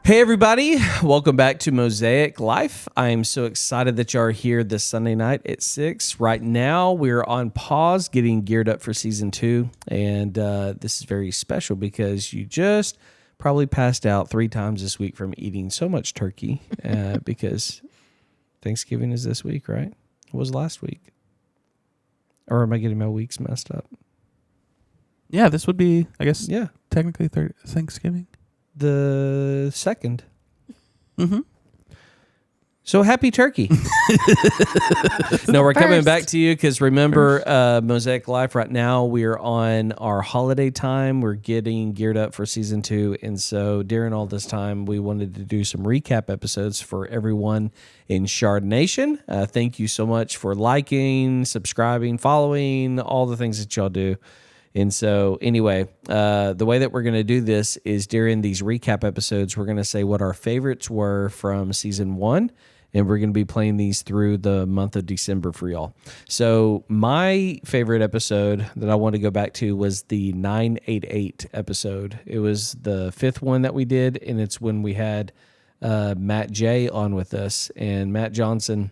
Hey everybody, welcome back to Mosaic Life. I am so excited that you are here this Sunday night at 6. Right now, we're on pause getting geared up for season 2, and this is very special because you just probably passed out 3 times this week from eating so much turkey because Thanksgiving is this week, right? It was last week. Or am I getting my weeks messed up? Yeah, this would be, I guess, Yeah, technically Thanksgiving. the 2nd. Mm-hmm. So happy turkey. No, we're coming back to you because remember, Mosaic Life right now, we are on our holiday time. We're getting geared up for season 2. And so during all this time, we wanted to do some recap episodes for everyone in Shard Nation. Thank you so much for liking, subscribing, following, all the things that y'all do. And so anyway, the way that we're going to do this is during these recap episodes, we're going to say what our favorites were from season 1, and we're going to be playing these through the month of December for y'all. So my favorite episode that I want to go back to was the 988 episode. It was the 5th one that we did, and it's when we had Matt J on with us. And Matt Johnson,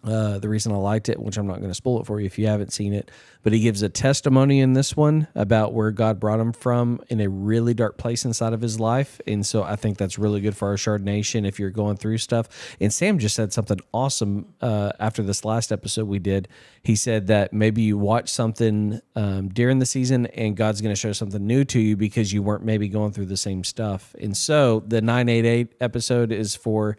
the reason I liked it, which I'm not going to spoil it for you if you haven't seen it, but he gives a testimony in this one about where God brought him from in a really dark place inside of his life. And so I think that's really good for our Shard Nation if you're going through stuff. And Sam just said something awesome after this last episode we did. He said that maybe you watch something during the season and God's going to show something new to you because you weren't maybe going through the same stuff. And so the 988 episode is for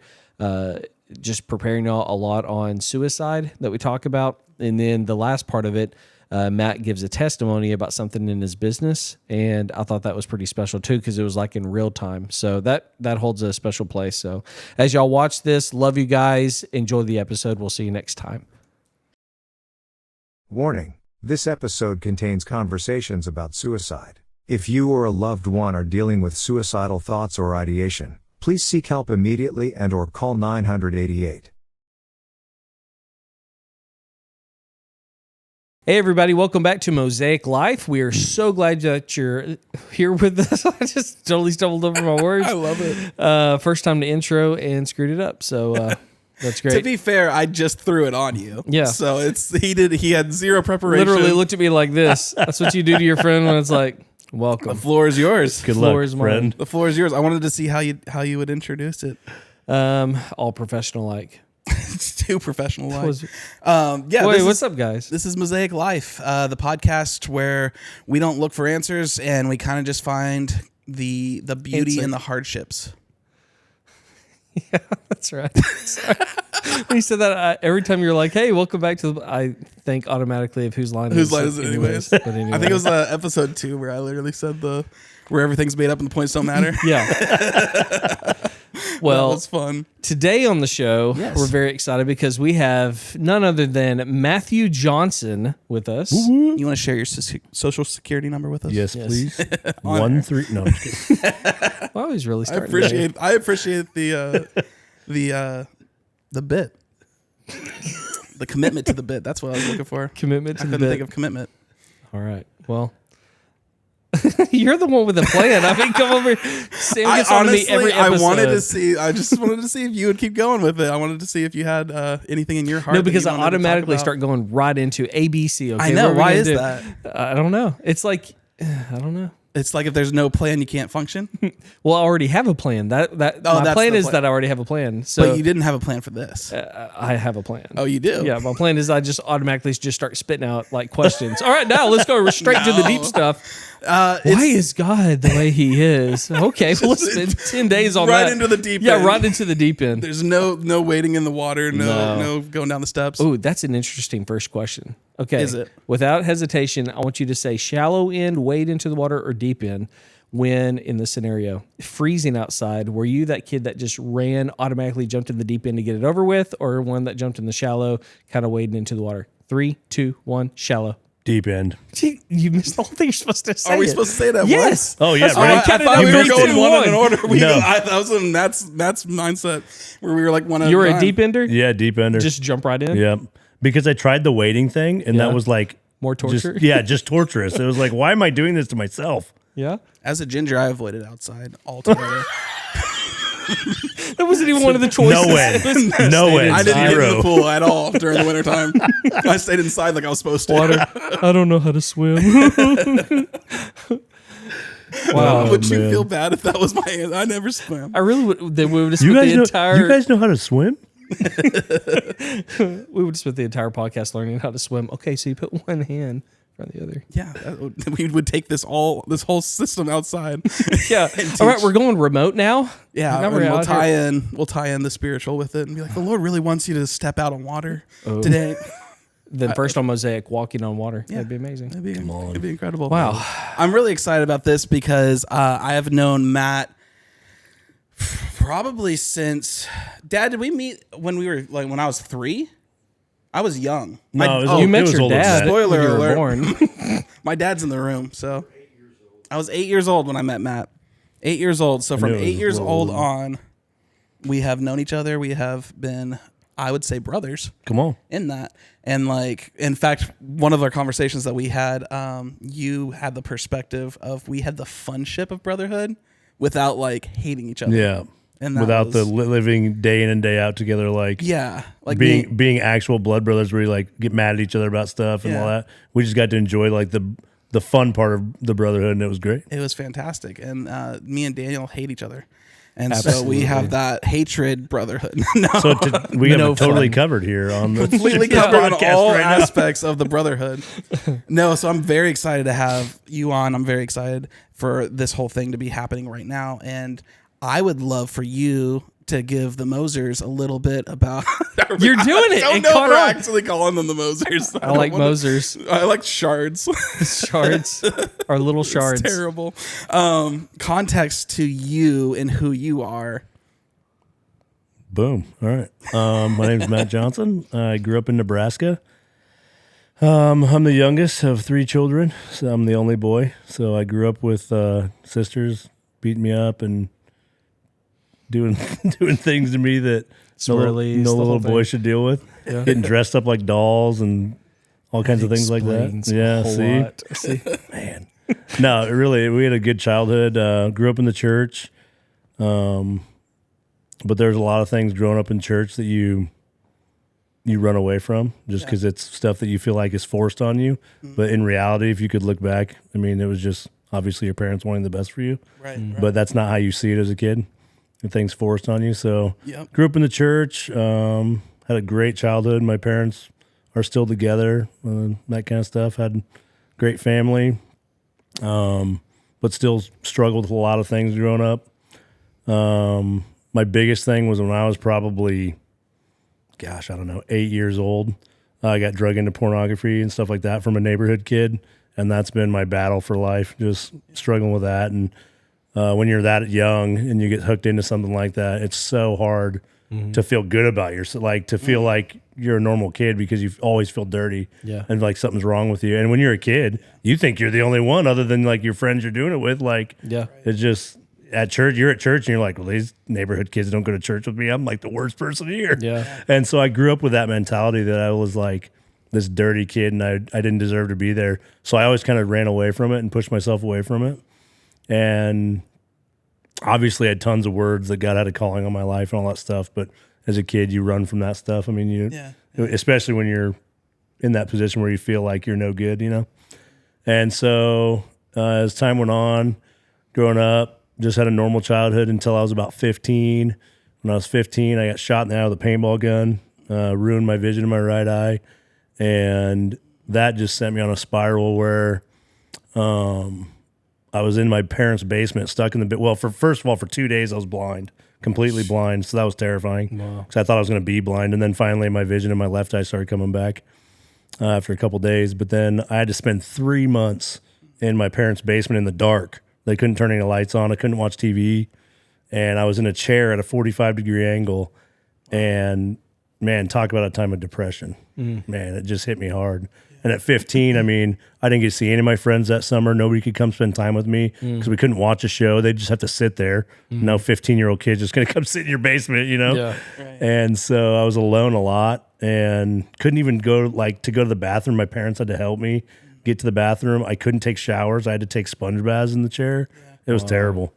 just preparing y'all a lot on suicide that we talk about. And then the last part of it, Matt gives a testimony about something in his business. And I thought that was pretty special too, because it was like in real time. So that holds a special place. So as y'all watch this, love you guys. Enjoy the episode. We'll see you next time. Warning: this episode contains conversations about suicide. If you or a loved one are dealing with suicidal thoughts or ideation, please seek help immediately and/or call 988. Hey everybody, welcome back to Mosaic Life. We are so glad that you're here with us. I just totally stumbled over my words. I love it. First time to intro and screwed it up. So that's great. To be fair, I just threw it on you. Yeah. So he had zero preparation. Literally looked at me like this. That's what you do to your friend when it's like, welcome. The floor is yours. Good Floor luck, is mine. friend. The floor is yours. I wanted to see how you would introduce it. All professional like. It's too professional. Was- Yeah. Wait, what's up, guys? This is Mosaic Life, the podcast where we don't look for answers and we kind of just find the beauty in the hardships. Yeah, that's right. Sorry. When you said that, every time you're like, hey, welcome back to I think automatically of whose line Whose line is it anyways? But anyway. I think it was episode 2 where I literally said where everything's made up and the points don't matter. Yeah. Well, that was fun. Today on the show, Yes. we're very excited because we have none other than Matthew Johnson with us. You want to share your social security number with us? Yes, Yes. please. 13. No, I'm just kidding. Well, he's really I starting. appreciate the bit, the commitment to the bit. That's what I was looking for. Commitment I to the couldn't bit. think of commitment. All right. Well, you're the one with the plan. I mean, come over. Sam gets on to me every episode. I just wanted to see if you would keep going with it. I wanted to see if you had anything in your heart. No, because that I you wanted to talk automatically about. start going right into ABC. Okay, I know. what are we Why gonna is do? that? I don't know. It's like, I don't know. It's like if there's no plan, you can't function. Well, I already have a plan. My that's plan the is plan. that I already have a plan. So But you didn't have a plan for this. I have a plan. Oh, you do? Yeah, my plan is I just automatically just start spitting out like questions. All right, now let's go straight to the deep stuff. Why is God the way He is? Okay, well, let's spend 10 days on right that. into the deep Yeah, end. right into the deep end. There's no waiting in the water, No. no going down the steps. Oh, that's an interesting first question. Okay. Is it? Without hesitation, I want you to say shallow end, wade into the water, or deep end when in the scenario. Freezing outside, were you that kid that just ran, automatically jumped in the deep end to get it over with, or one that jumped in the shallow, kind of wading into the water? 3, 2, 1, shallow. Deep end. Gee, you missed the whole thing you're supposed to say. Are we supposed to say that? Yes. Oh, yeah, That's why right. I I counted thought down we were 3, going 2, one 1. in order. No. That was that's mindset where we were like one at You were a time. deep ender? Yeah, deep ender. Just jump right in? Yep. Because I tried the waiting thing, and Yeah. that was like More torture? just torturous. It was like, why am I doing this to myself? Yeah. As a ginger, I avoided outside altogether. That wasn't even one of the choices. No way. No way. I didn't get in the Zero. pool at all during the wintertime. I stayed inside like I was supposed to. Water. I don't know how to swim. Wow. Would you man. feel bad if that was my answer? I never swam. I really would. Then we would have You spent guys the know? entire. You guys know how to swim? We would have spent the entire podcast learning how to swim. Okay, so you put one hand on the other. Yeah, we would take this whole system outside. Yeah. All right, we're going remote now. Yeah, Now and we're we'll out tie here. in. We'll tie in the spiritual with it, and be like, the Lord really wants you to step out on water today. Then first on Mosaic, walking on water. That'd be amazing. It'd be incredible. Wow. I'm really excited about this because I have known Matt probably since. Dad, did we meet when we were like when I was 3? I was young. No, it was You old- met it was your older than dad that. Spoiler when you were alert. born. My dad's in the room, so I was 8 years old when I met Matt. 8 years old. So from knew it was 8 years a little old older. on, we have known each other. We have been, I would say, brothers Come on. in that. And like, in fact, one of our conversations that we had, you had the perspective of we had the funship of brotherhood without like hating each other. Yeah. And that Without was- the living day in and day out together, like Yeah, like being actual blood brothers, where you like get mad at each other about stuff and all Yeah. that. We just got to enjoy like the fun part of the brotherhood, and it was great. it was fantastic. And me and Daniel hate each other. And so we have that hatred brotherhood. No. So we have No it totally fun. covered here on the Completely this covered on podcast all right now. aspects of the brotherhood. No, so I'm very excited to have you on. I'm very excited for this whole thing to be happening right now. And I would love for you to give the Mosers a little bit about. You're doing it. I don't It know if caught we're on. actually calling them the Mosers. I like don't wanna- Mosers. I like shards. Shards. Our little shards. It's terrible. Context to you and who you are. Boom. All right. My name's Matt Johnson. I grew up in Nebraska. I'm the youngest of 3 children, so I'm the only boy. So I grew up with sisters beating me up and doing things to me that Swirlies, no the whole little boy thing. should deal with. Getting dressed up like dolls and all kinds of things like that. Explains a Yeah, whole see? lot. See? Man. No, really, we had a good childhood. Grew up in the church. But there's a lot of things growing up in church that you run away from just because it's stuff that you feel like is forced on you. But in reality, if you could look back, I mean, it was just obviously your parents wanting the best for you. Right. But that's not how you see it as a kid. And things forced on you. So Yep. grew up in the church, had a great childhood. My parents are still together, that kind of stuff. Had a great family, but still struggled with a lot of things growing up. My biggest thing was when I was probably, 8 years old. I got drug into pornography and stuff like that from a neighborhood kid. And that's been my battle for life, just struggling with that. And when you're that young and you get hooked into something like that, it's so hard to feel good about yourself, like to feel like you're a normal kid because you always feel dirty and like something's wrong with you. And when you're a kid, you think you're the only one other than like your friends you're doing it with. Like, Yeah. it's just at church, you're at church and you're like, well, these neighborhood kids don't go to church with me. I'm like the worst person here. Yeah. And so I grew up with that mentality that I was like this dirty kid and I didn't deserve to be there. So I always kind of ran away from it and pushed myself away from it. And obviously I had tons of words that God had a calling on my life and all that stuff. But as a kid, you run from that stuff. I mean, especially when you're in that position where you feel like you're no good, you know? And so as time went on, growing up, just had a normal childhood until I was about 15. When I was 15, I got shot in the eye with a paintball gun, ruined my vision in my right eye. And that just sent me on a spiral where I was in my parents' basement, stuck in the bed. Well, first of all, for 2 days, I was blind, completely blind. So that was terrifying because I thought I was going to be blind. And then finally, my vision in my left eye started coming back after a couple days. But then I had to spend 3 months in my parents' basement in the dark. They couldn't turn any lights on. I couldn't watch TV. And I was in a chair at a 45-degree angle. And, man, talk about a time of depression. Man, it just hit me hard. And at 15, I mean, I didn't get to see any of my friends that summer. Nobody could come spend time with me because we couldn't watch a show. They just have to sit there. No 15-year-old kid's just going to come sit in your basement, you know? Yeah. And so I was alone a lot and couldn't even go to the bathroom. My parents had to help me get to the bathroom. I couldn't take showers. I had to take sponge baths in the chair. It was terrible.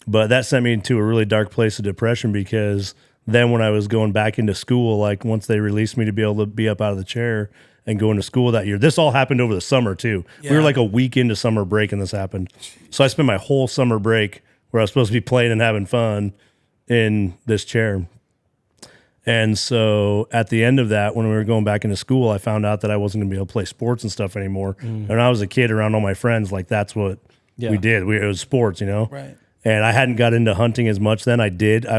But that sent me into a really dark place of depression because then when I was going back into school, like once they released me to be able to be up out of the chair and go into school that year, this all happened over the summer too. We were like a week into summer break and this happened. So I spent my whole summer break where I was supposed to be playing and having fun in this chair. And so at the end of that, when we were going back into school, I found out that I wasn't going to be able to play sports and stuff anymore. And when I was a kid around all my friends, like that's what we did. It was sports, you know? Right. And I hadn't got into hunting as much then. I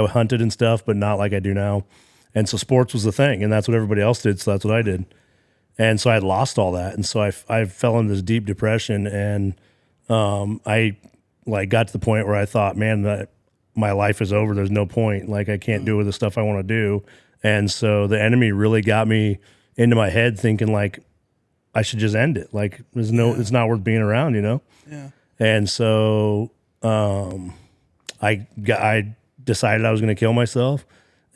hunted and stuff, but not like I do now. And so sports was the thing, and that's what everybody else did, so that's what I did. And so I had lost all that. And so I fell into this deep depression, and I like got to the point where I thought, man, that my life is over. There's no point. Like I can't do the stuff I want to do. And so the enemy really got me into my head thinking like I should just end it. Like it's not worth being around, you know? Yeah. And so I decided I was going to kill myself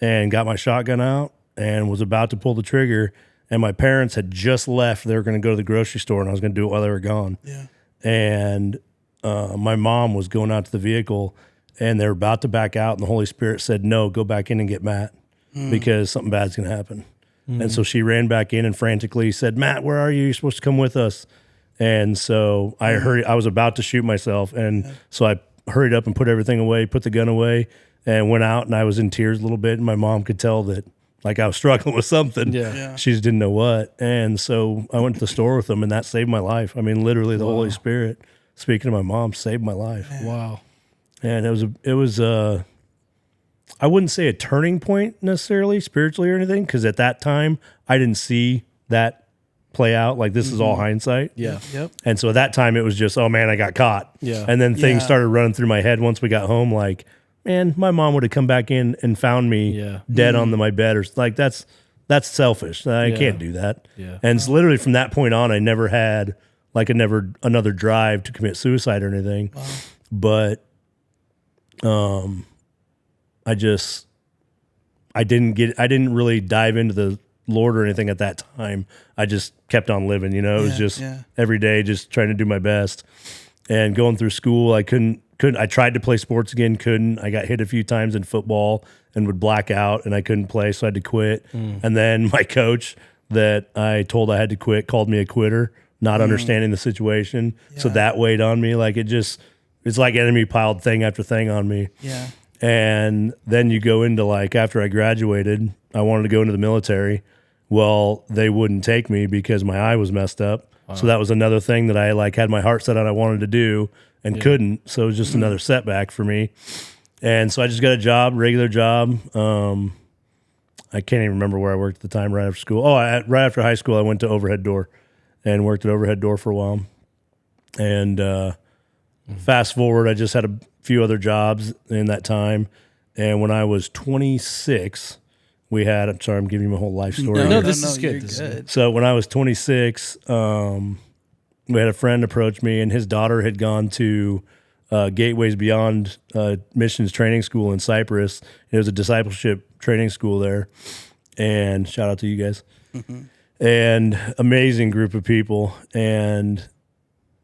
and got my shotgun out and was about to pull the trigger. And my parents had just left. They were going to go to the grocery store and I was going to do it while they were gone. Yeah. And my mom was going out to the vehicle and they were about to back out. And the Holy Spirit said, no, go back in and get Matt because something bad's going to happen. And so she ran back in and frantically said, Matt, where are you? You're supposed to come with us. And so I was about to shoot myself. And so I hurried up and put everything away, put the gun away, and went out. And I was in tears a little bit. And my mom could tell that like I was struggling with something. Yeah. She just didn't know what. And so I went to the store with them, and that saved my life. I mean, literally the Holy Spirit speaking to my mom saved my life. Wow. And it was I wouldn't say a turning point necessarily spiritually or anything, because at that time I didn't see that play out. Like this is all hindsight. Yeah. Yep. And so at that time it was just, oh man, I got caught. Yeah. And then things started running through my head once we got home. Like, man, my mom would have come back in and found me dead on my bed, or like that's selfish. I can't do that. Yeah. And it's literally from that point on, I never had like another drive to commit suicide or anything. Wow. But I didn't really dive into the Lord or anything at that time. I just kept on living, you know. It was just every day just trying to do my best. And going through school, I couldn't I tried to play sports again, couldn't. I got hit a few times in football and would black out and I couldn't play, so I had to quit. And then my coach that I told I had to quit called me a quitter, not understanding the situation. So that weighed on me. Like it's like enemy piled thing after thing on me. Yeah. And then you go into like, after I graduated, I wanted to go into the military. Well, they wouldn't take me because my eye was messed up. Wow. So that was another thing that I like had my heart set on I wanted to do and couldn't. So it was just another setback for me. And so I just got a job, regular job. I can't even remember where I worked at the time right after school. Right after high school, I went to Overhead Door and worked at Overhead Door for a while. And fast forward, I just had a few other jobs in that time. And when I was 26, I'm sorry, I'm giving you my whole life story. No, this is good. This is good. So when I was 26, we had a friend approach me, and his daughter had gone to Gateways Beyond Missions Training School in Cyprus. It was a discipleship training school there. And shout out to you guys. And amazing group of people. And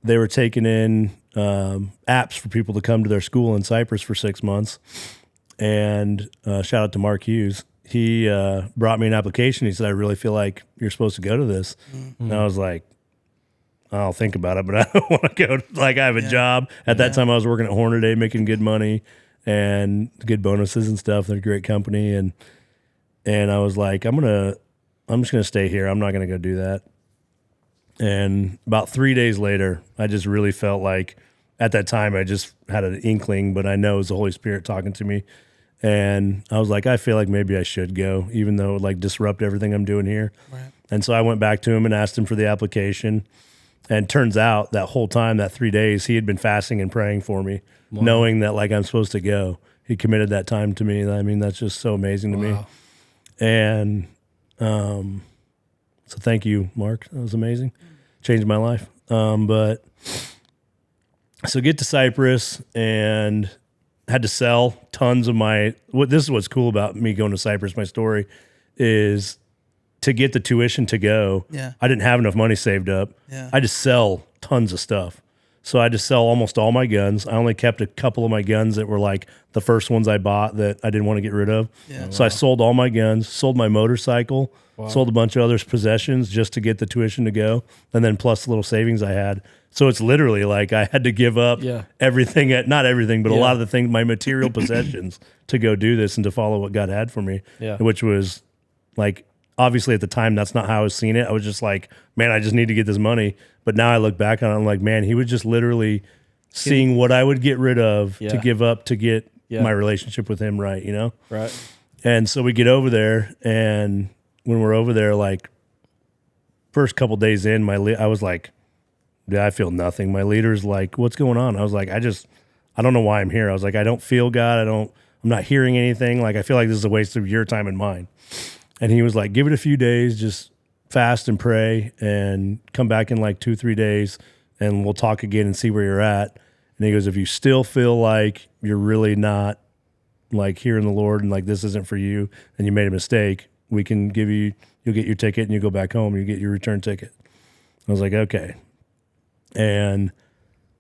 they were taking in apps for people to come to their school in Cyprus for 6 months. And shout out to Mark Hughes. He brought me an application. He said, I really feel like you're supposed to go to this. And I was like, I'll think about it, but I don't want to go. Like, I have a job. At that time, I was working at Hornaday, making good money and good bonuses and stuff. They're a great company. And I was like, I'm just going to stay here. I'm not going to go do that. And about 3 days later, I just really felt like, at that time, I just had an inkling, but I know it was the Holy Spirit talking to me. And I was like, I feel like maybe I should go, even though it would like disrupt everything I'm doing here. Right. And so I went back to him and asked him for the application. And turns out that whole time, that 3 days, he had been fasting and praying for me, knowing that like I'm supposed to go. He committed that time to me. I mean, that's just so amazing to me. And so thank you, Mark. That was amazing. Changed my life. But so get to Cyprus and had to sell tons of this is what's cool about me going to Cyprus. My story is to get the tuition to go. Yeah. I didn't have enough money saved up. Yeah. I just sell tons of stuff. So I had to sell almost all my guns. I only kept a couple of my guns that were like the first ones I bought that I didn't want to get rid of. Yeah. So I sold all my guns, sold my motorcycle, sold a bunch of other possessions just to get the tuition to go, and then plus the little savings I had. So it's literally like I had to give up everything, not everything, but a lot of the things, my material possessions to go do this and to follow what God had for me, which was like, obviously at the time, that's not how I was seeing it. I was just like, man, I just need to get this money. But now I look back on it, I'm like, man, he was just literally seeing what I would get rid of to give up to get my relationship with him right, you know? Right. And so we get over there, and when we're over there, like, first couple days in, I was like, yeah, I feel nothing. My leader's like, what's going on? I was like, I don't know why I'm here. I was like, I don't feel God. I'm not hearing anything. Like, I feel like this is a waste of your time and mine. And he was like, give it a few days, just fast and pray and come back in like 2-3 days and we'll talk again and see where you're at. And he goes, if you still feel like you're really not like hearing the Lord and like this isn't for you and you made a mistake, we can you'll get your ticket and you go back home, you get your return ticket. I was like, okay. And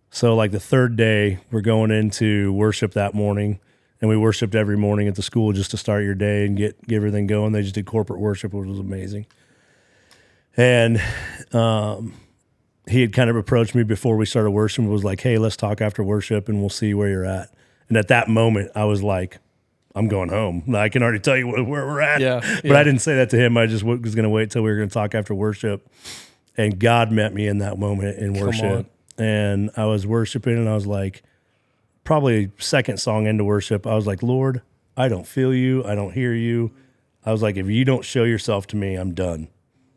so like the third day, we're going into worship that morning. And we worshiped every morning at the school just to start your day and get everything going. They just did corporate worship, which was amazing. And he had kind of approached me before we started worship and was like, hey, let's talk after worship and we'll see where you're at. And at that moment, I was like, I'm going home. I can already tell you where we're at. But I didn't say that to him. I just was going to wait till we were going to talk after worship. And God met me in that moment in worship. And I was worshiping and I was like, probably second song into worship, I was like, Lord, I don't feel you. I don't hear you. I was like, if you don't show yourself to me, I'm done.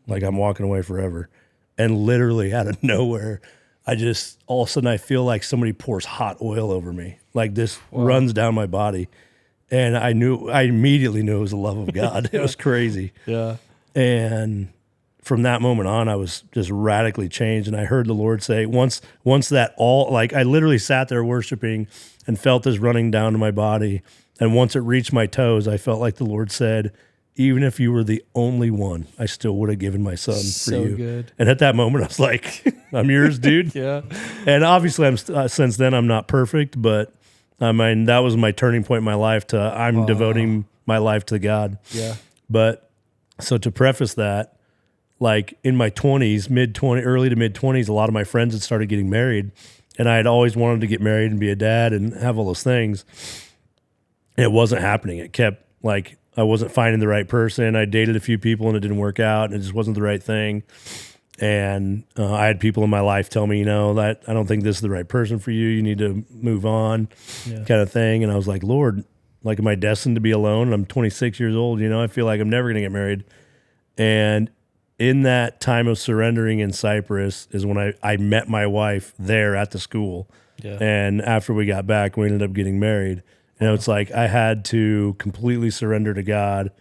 Like, I'm walking away forever. And literally out of nowhere, all of a sudden I feel like somebody pours hot oil over me. Like this runs down my body. And I immediately knew it was the love of God. It was crazy. Yeah. And from that moment on, I was just radically changed. And I heard the Lord say, once that I literally sat there worshiping and felt this running down to my body. And once it reached my toes, I felt like the Lord said, even if you were the only one, I still would have given my son for you. Good. And at that moment, I was like, I'm yours, dude. Yeah. And obviously, since then, I'm not perfect, but I mean, that was my turning point in my life I'm devoting my life to God. Yeah. But so to preface that, like in my 20s, early to mid 20s, a lot of my friends had started getting married, and I had always wanted to get married and be a dad and have all those things. And it wasn't happening. It kept like, I wasn't finding the right person. I dated a few people and it didn't work out and it just wasn't the right thing. And I had people in my life tell me, that I don't think this is the right person for you. You need to move on, kind of thing. And I was like, Lord, like, am I destined to be alone? I'm 26 years old. I feel like I'm never going to get married. And in that time of surrendering in Cyprus is when I met my wife there at the school. Yeah. And after we got back, we ended up getting married. It's like I had to completely surrender to God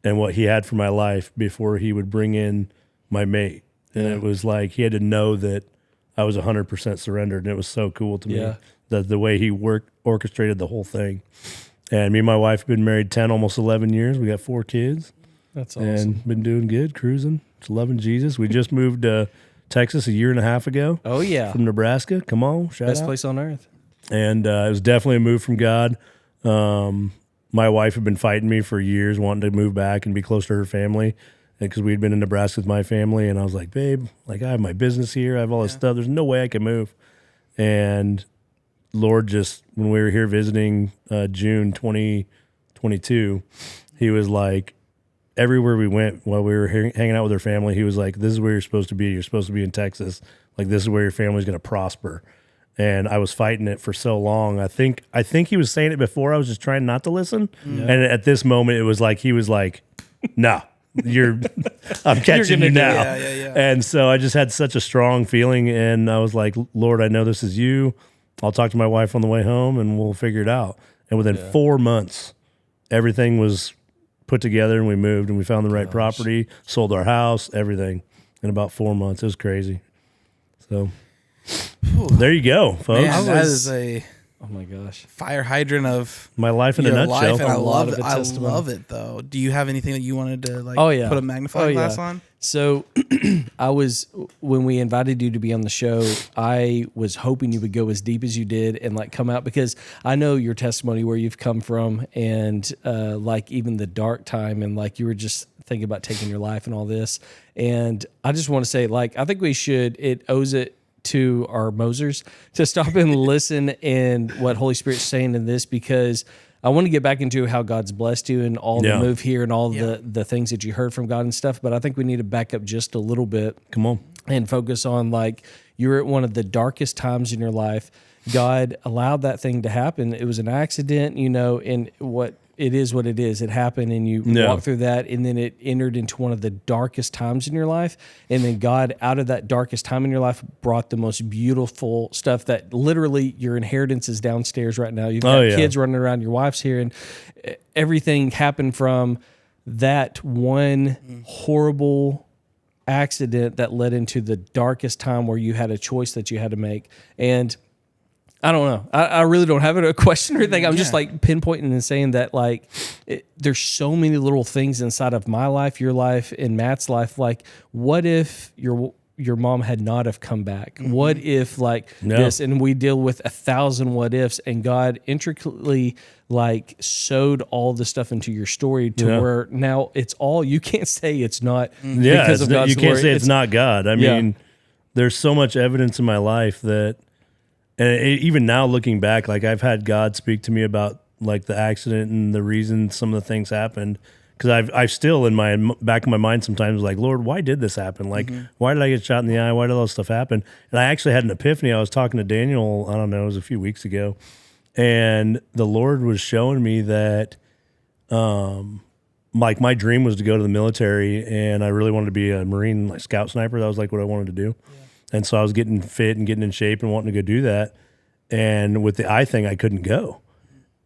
and what he had for my life before he would bring in my mate. And it was like he had to know that I was 100% surrendered. And it was so cool to me that the way he orchestrated the whole thing. And me and my wife have been married 10, almost 11 years. We got 4 kids. That's awesome. And been doing good, cruising, just loving Jesus. We just moved to Texas a year and a half ago. Oh, yeah. From Nebraska. Come on, shout out. Best place on earth. And it was definitely a move from God. My wife had been fighting me for years, wanting to move back and be close to her family because we'd been in Nebraska with my family. And I was like, babe, like, I have my business here. I have all this stuff. There's no way I can move. And Lord, just when we were here visiting June 2022, he was like, everywhere we went while we were hanging out with her family, he was like, this is where you're supposed to be. You're supposed to be in Texas. Like, this is where your family's going to prosper. And I was fighting it for so long. I think he was saying it before. I was just trying not to listen. Yeah. And at this moment, it was like he was like, "No, I'm catching you now." Yeah. And so I just had such a strong feeling, and I was like, "Lord, I know this is you. I'll talk to my wife on the way home, and we'll figure it out." And within 4 months, everything was put together, and we moved, and we found the right property, sold our house, everything in about 4 months. It was crazy. So. There you go, folks. Man, that is a Oh my gosh. fire hydrant of My life in a your nutshell. life, and I lot love of it. a I testimony. love it though. Do you have anything that you wanted to like? Oh, yeah. Put a magnifying glass on. So when we invited you to be on the show, I was hoping you would go as deep as you did and like come out, because I know your testimony, where you've come from, and like even the dark time, and like you were just thinking about taking your life and all this. And I just want to say, like, I think it owes it to our Mosers to stop and listen and what Holy Spirit's saying in this, because I want to get back into how God's blessed you and all the move here and all the things that you heard from God and stuff. But I think we need to back up just a little bit. Come on. And focus on, like, you're at one of the darkest times in your life. God allowed that thing to happen. It was an accident, and what it is. It happened, and you walked through that, and then it entered into one of the darkest times in your life. And then God, out of that darkest time in your life, brought the most beautiful stuff that literally your inheritance is downstairs right now. You've got kids running around, your wife's here, and everything happened from that one horrible accident that led into the darkest time where you had a choice that you had to make. And I don't know. I really don't have a question or anything. I'm just like pinpointing and saying that, like, there's so many little things inside of my life, your life, and Matt's life. Like, what if your mom had not have come back? What if this? And we deal with 1,000 what ifs, and God intricately like sewed all the stuff into your story to where now it's all, you can't say it's not because of God's you can't glory. say it's not God. I mean, there's so much evidence in my life that. And even now, looking back, like I've had God speak to me about like the accident and the reason some of the things happened. Because I've still in my back of my mind sometimes like, Lord, why did this happen? Like, why did I get shot in the eye? Why did all this stuff happen? And I actually had an epiphany. I was talking to Daniel, I don't know, it was a few weeks ago. And the Lord was showing me that like my dream was to go to the military, and I really wanted to be a Marine, like scout sniper. That was like what I wanted to do. Yeah. And so I was getting fit and getting in shape and wanting to go do that. And with the eye thing, I couldn't go.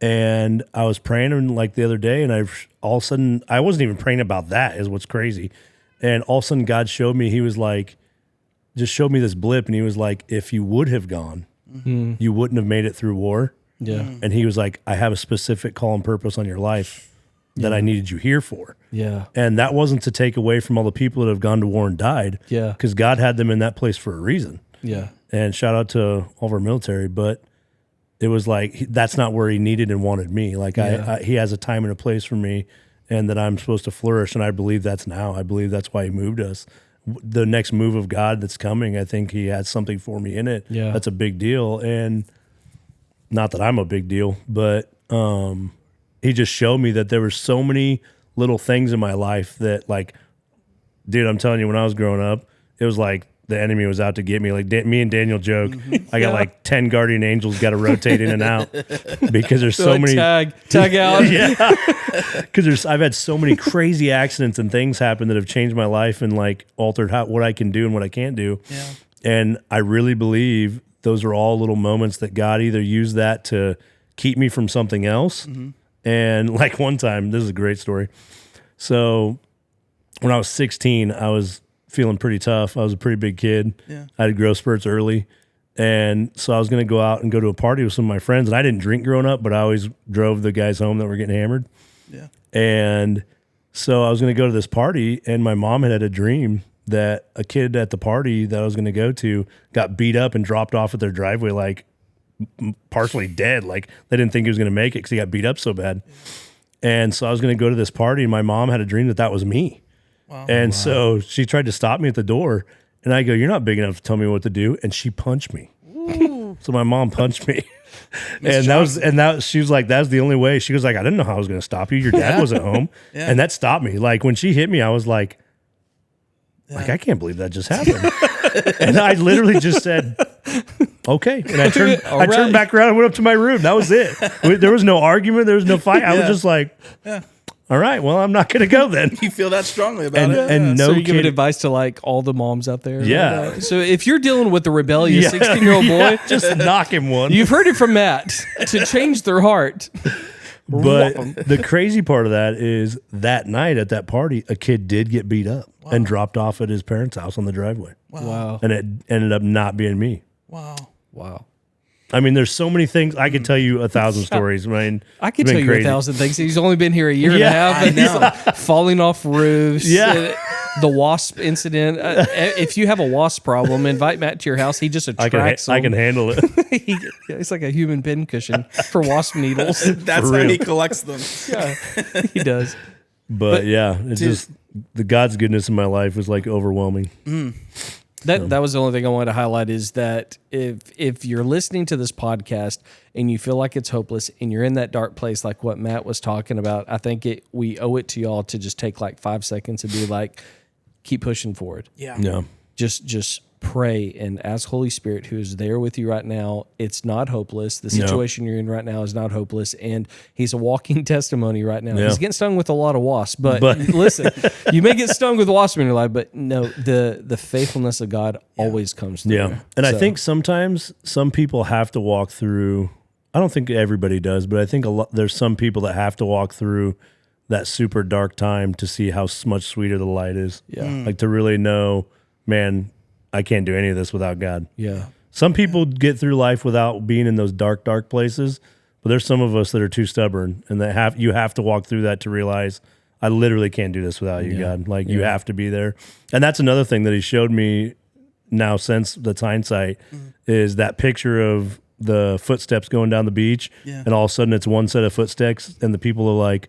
And I was praying like the other day, and all of a sudden, I wasn't even praying about that, is what's crazy. And all of a sudden, God showed me, he was like, just showed me this blip, and he was like, if you would have gone, you wouldn't have made it through war. Yeah. And he was like, I have a specific call and purpose on your life that I needed you here for. Yeah. And that wasn't to take away from all the people that have gone to war and died. Yeah. Because God had them in that place for a reason. Yeah. And shout out to all of our military, but it was like, that's not where he needed and wanted me. Like he has a time and a place for me, and that I'm supposed to flourish. And I believe that's now. I believe that's why he moved us. The next move of God that's coming, I think he has something for me in it. Yeah. That's a big deal. And not that I'm a big deal, but, he just showed me that there were so many little things in my life that, like, dude, I'm telling you, when I was growing up, it was like the enemy was out to get me. Like me and Daniel joke, I got like 10 guardian angels got to rotate in and out because there's so many tag out. Yeah, because I've had so many crazy accidents and things happen that have changed my life and like altered what I can do and what I can't do. Yeah. And I really believe those are all little moments that God either used that to keep me from something else. And like one time, this is a great story. So when I was 16, I was feeling pretty tough. I was a pretty big kid. Yeah. I had growth spurts early. And so I was going to go out and go to a party with some of my friends. And I didn't drink growing up, but I always drove the guys home that were getting hammered. Yeah. And so I was going to go to this party, and my mom had a dream that a kid at the party that I was going to go to got beat up and dropped off at their driveway, like partially dead. Like they didn't think he was going to make it because he got beat up so bad. And so I was going to go to this party, and my mom had a dream that was me. Wow. And so she tried to stop me at the door, and I go, "You're not big enough to tell me what to do." And she punched me. So my mom punched me. and she was like, "That's the only way." She goes like, "I didn't know how I was going to stop you. Your dad wasn't home." Yeah. And that stopped me. Like when she hit me, I was like, I can't believe that just happened. And I literally just said, okay. And I turned back around and went up to my room. That was it. There was no argument. There was no fight. I was just like, all right, well, I'm not going to go then. You feel that strongly about it. And so you're giving advice to like all the moms out there? Yeah. So if you're dealing with a rebellious 16-year-old boy, just knock him one. You've heard it from Matt to change their heart. But the crazy part of that is that night at that party, a kid did get beat up and dropped off at his parents' house on the driveway. Wow. And it ended up not being me. Wow. I mean, there's so many things. I could tell you 1,000 stories. I mean, I could it's tell been you crazy. 1,000 things. He's only been here a year and a half. I And know. he's like falling off roofs. Yeah. The wasp incident. If you have a wasp problem, invite Matt to your house. He just attracts I can them. handle it. It's like a human pincushion for wasp needles. That's For how real. he collects them. Yeah, he does. But yeah, it's just the God's goodness in my life was like overwhelming. That was the only thing I wanted to highlight is that if you're listening to this podcast and you feel like it's hopeless and you're in that dark place like what Matt was talking about, I think we owe it to y'all to just take like 5 seconds and be like, keep pushing forward. Yeah. Yeah. Just pray and ask Holy Spirit, who is there with you right now. It's not hopeless. The situation you're in right now is not hopeless, and he's a walking testimony right now. Yeah. He's getting stung with a lot of wasps, but listen, you may get stung with wasps in your life, but no, the faithfulness of God always comes through. Yeah. And I So, think sometimes some people have to walk through, I don't think everybody does, but I think there's some people that have to walk through that super dark time to see how much sweeter the light is. Yeah. Like to really know, man, I can't do any of this without God. yeah. Some people get through life without being in those dark places, but there's some of us that are too stubborn, and you have to walk through that to realize I literally can't do this without you, God. Like you have to be there. And that's another thing that he showed me now since that's hindsight is that picture of the footsteps going down the beach, and all of a sudden it's one set of footsteps, and the people are like,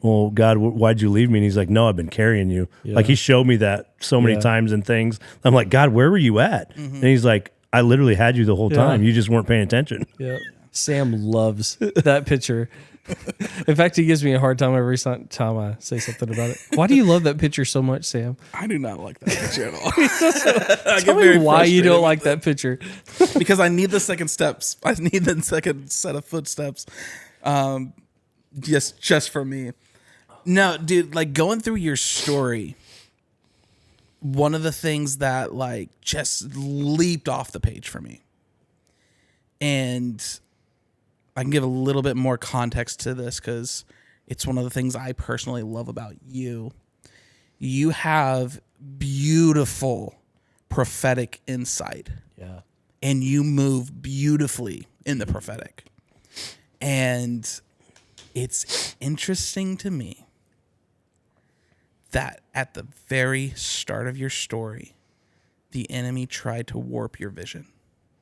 well, God, why'd you leave me? And he's like, no, I've been carrying you. Yeah. Like he showed me that so many times and things. I'm like, God, where were you at? And he's like, I literally had you the whole time. You just weren't paying attention. Yeah. Sam loves that picture. In fact, he gives me a hard time every time I say something about it. Why do you love that picture so much, Sam? I do not like that picture at all. I Tell get very me why you frustrated don't with like that picture. because I need the second steps. I need the second set of footsteps. Just for me. No, dude, like going through your story, one of the things that like just leaped off the page for me. And I can give a little bit more context to this because it's one of the things I personally love about you. You have beautiful prophetic insight. Yeah. And you move beautifully in the prophetic. And it's interesting to me that at the very start of your story, the enemy tried to warp your vision.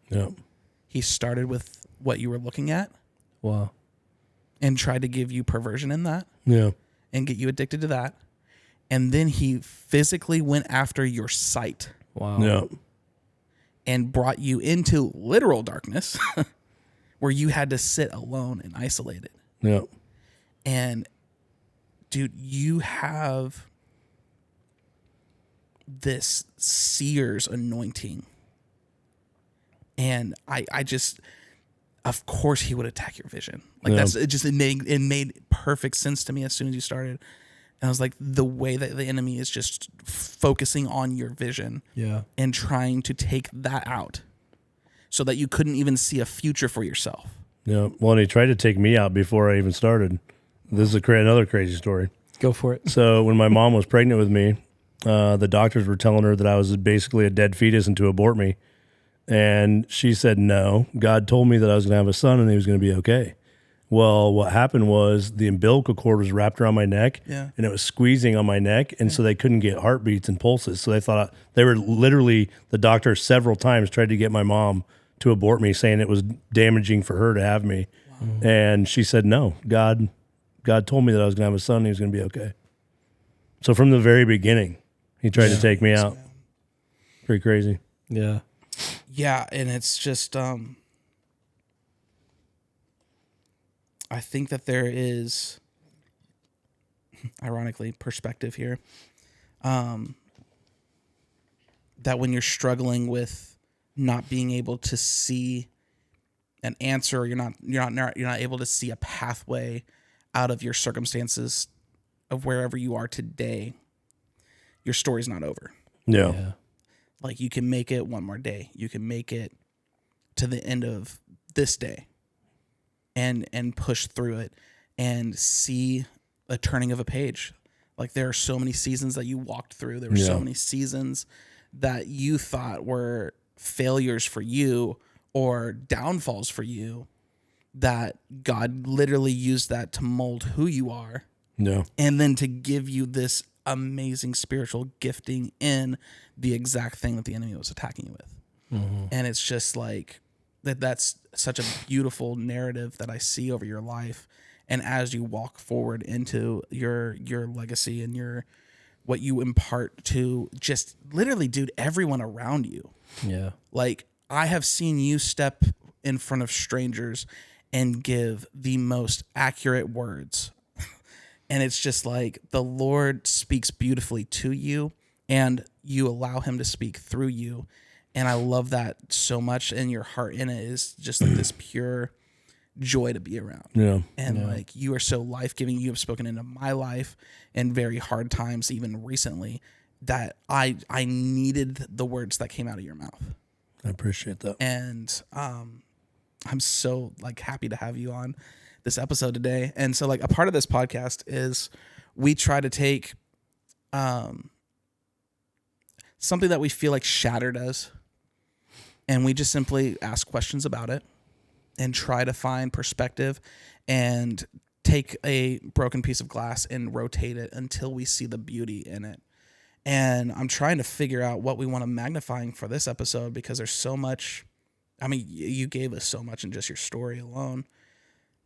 Yeah. He started with what you were looking at Wow. and tried to give you perversion in that Yeah. and get you addicted to that. And then he physically went after your sight Wow. Yeah. and brought you into literal darkness where you had to sit alone and isolated. Yeah. And dude, you have this seer's anointing. And I just, of course he would attack your vision. Like it made perfect sense to me as soon as you started. And I was like, the way that the enemy is just focusing on your vision Yeah. and trying to take that out so that you couldn't even see a future for yourself. Yeah. Well, and he tried to take me out before I even started. This is another crazy story. Go for it. So when my mom was pregnant with me, the doctors were telling her that I was basically a dead fetus and to abort me. And she said, no, God told me that I was going to have a son and he was going to be okay. Well, what happened was the umbilical cord was wrapped around my neck and it was squeezing on my neck. And so they couldn't get heartbeats and pulses. So they thought they were literally, the doctor several times tried to get my mom to abort me, saying it was damaging for her to have me. Wow. And she said, no, God told me that I was going to have a son and he was going to be okay. So from the very beginning, he tried to take me out. Pretty crazy. Yeah. Yeah, and it's just I think that there is ironically perspective here. That when you're struggling with not being able to see an answer, you're not able to see a pathway out of your circumstances of wherever you are today, your story's not over. Yeah. Like you can make it one more day. You can make it to the end of this day and push through it and see a turning of a page. Like there are so many seasons that you walked through. There were so many seasons that you thought were failures for you or downfalls for you, that God literally used that to mold who you are. Yeah. And then to give you this amazing spiritual gifting in the exact thing that the enemy was attacking you with. And it's just like that's such a beautiful narrative that I see over your life. And as you walk forward into your legacy and your what you impart to just literally, dude, everyone around you. Yeah. Like, I have seen you step in front of strangers and give the most accurate words. And it's just like the Lord speaks beautifully to you and you allow him to speak through you. And I love that so much. And your heart in it is just like this pure joy to be around. Yeah. And like, you are so life-giving. You have spoken into my life in very hard times, even recently, that I needed the words that came out of your mouth. I appreciate that. And I'm so like happy to have you on this episode today. And so like a part of this podcast is we try to take something that we feel like shattered us, and we just simply ask questions about it and try to find perspective and take a broken piece of glass and rotate it until we see the beauty in it. And I'm trying to figure out what we want to magnifying for this episode, because there's so much. I mean, you gave us so much in just your story alone.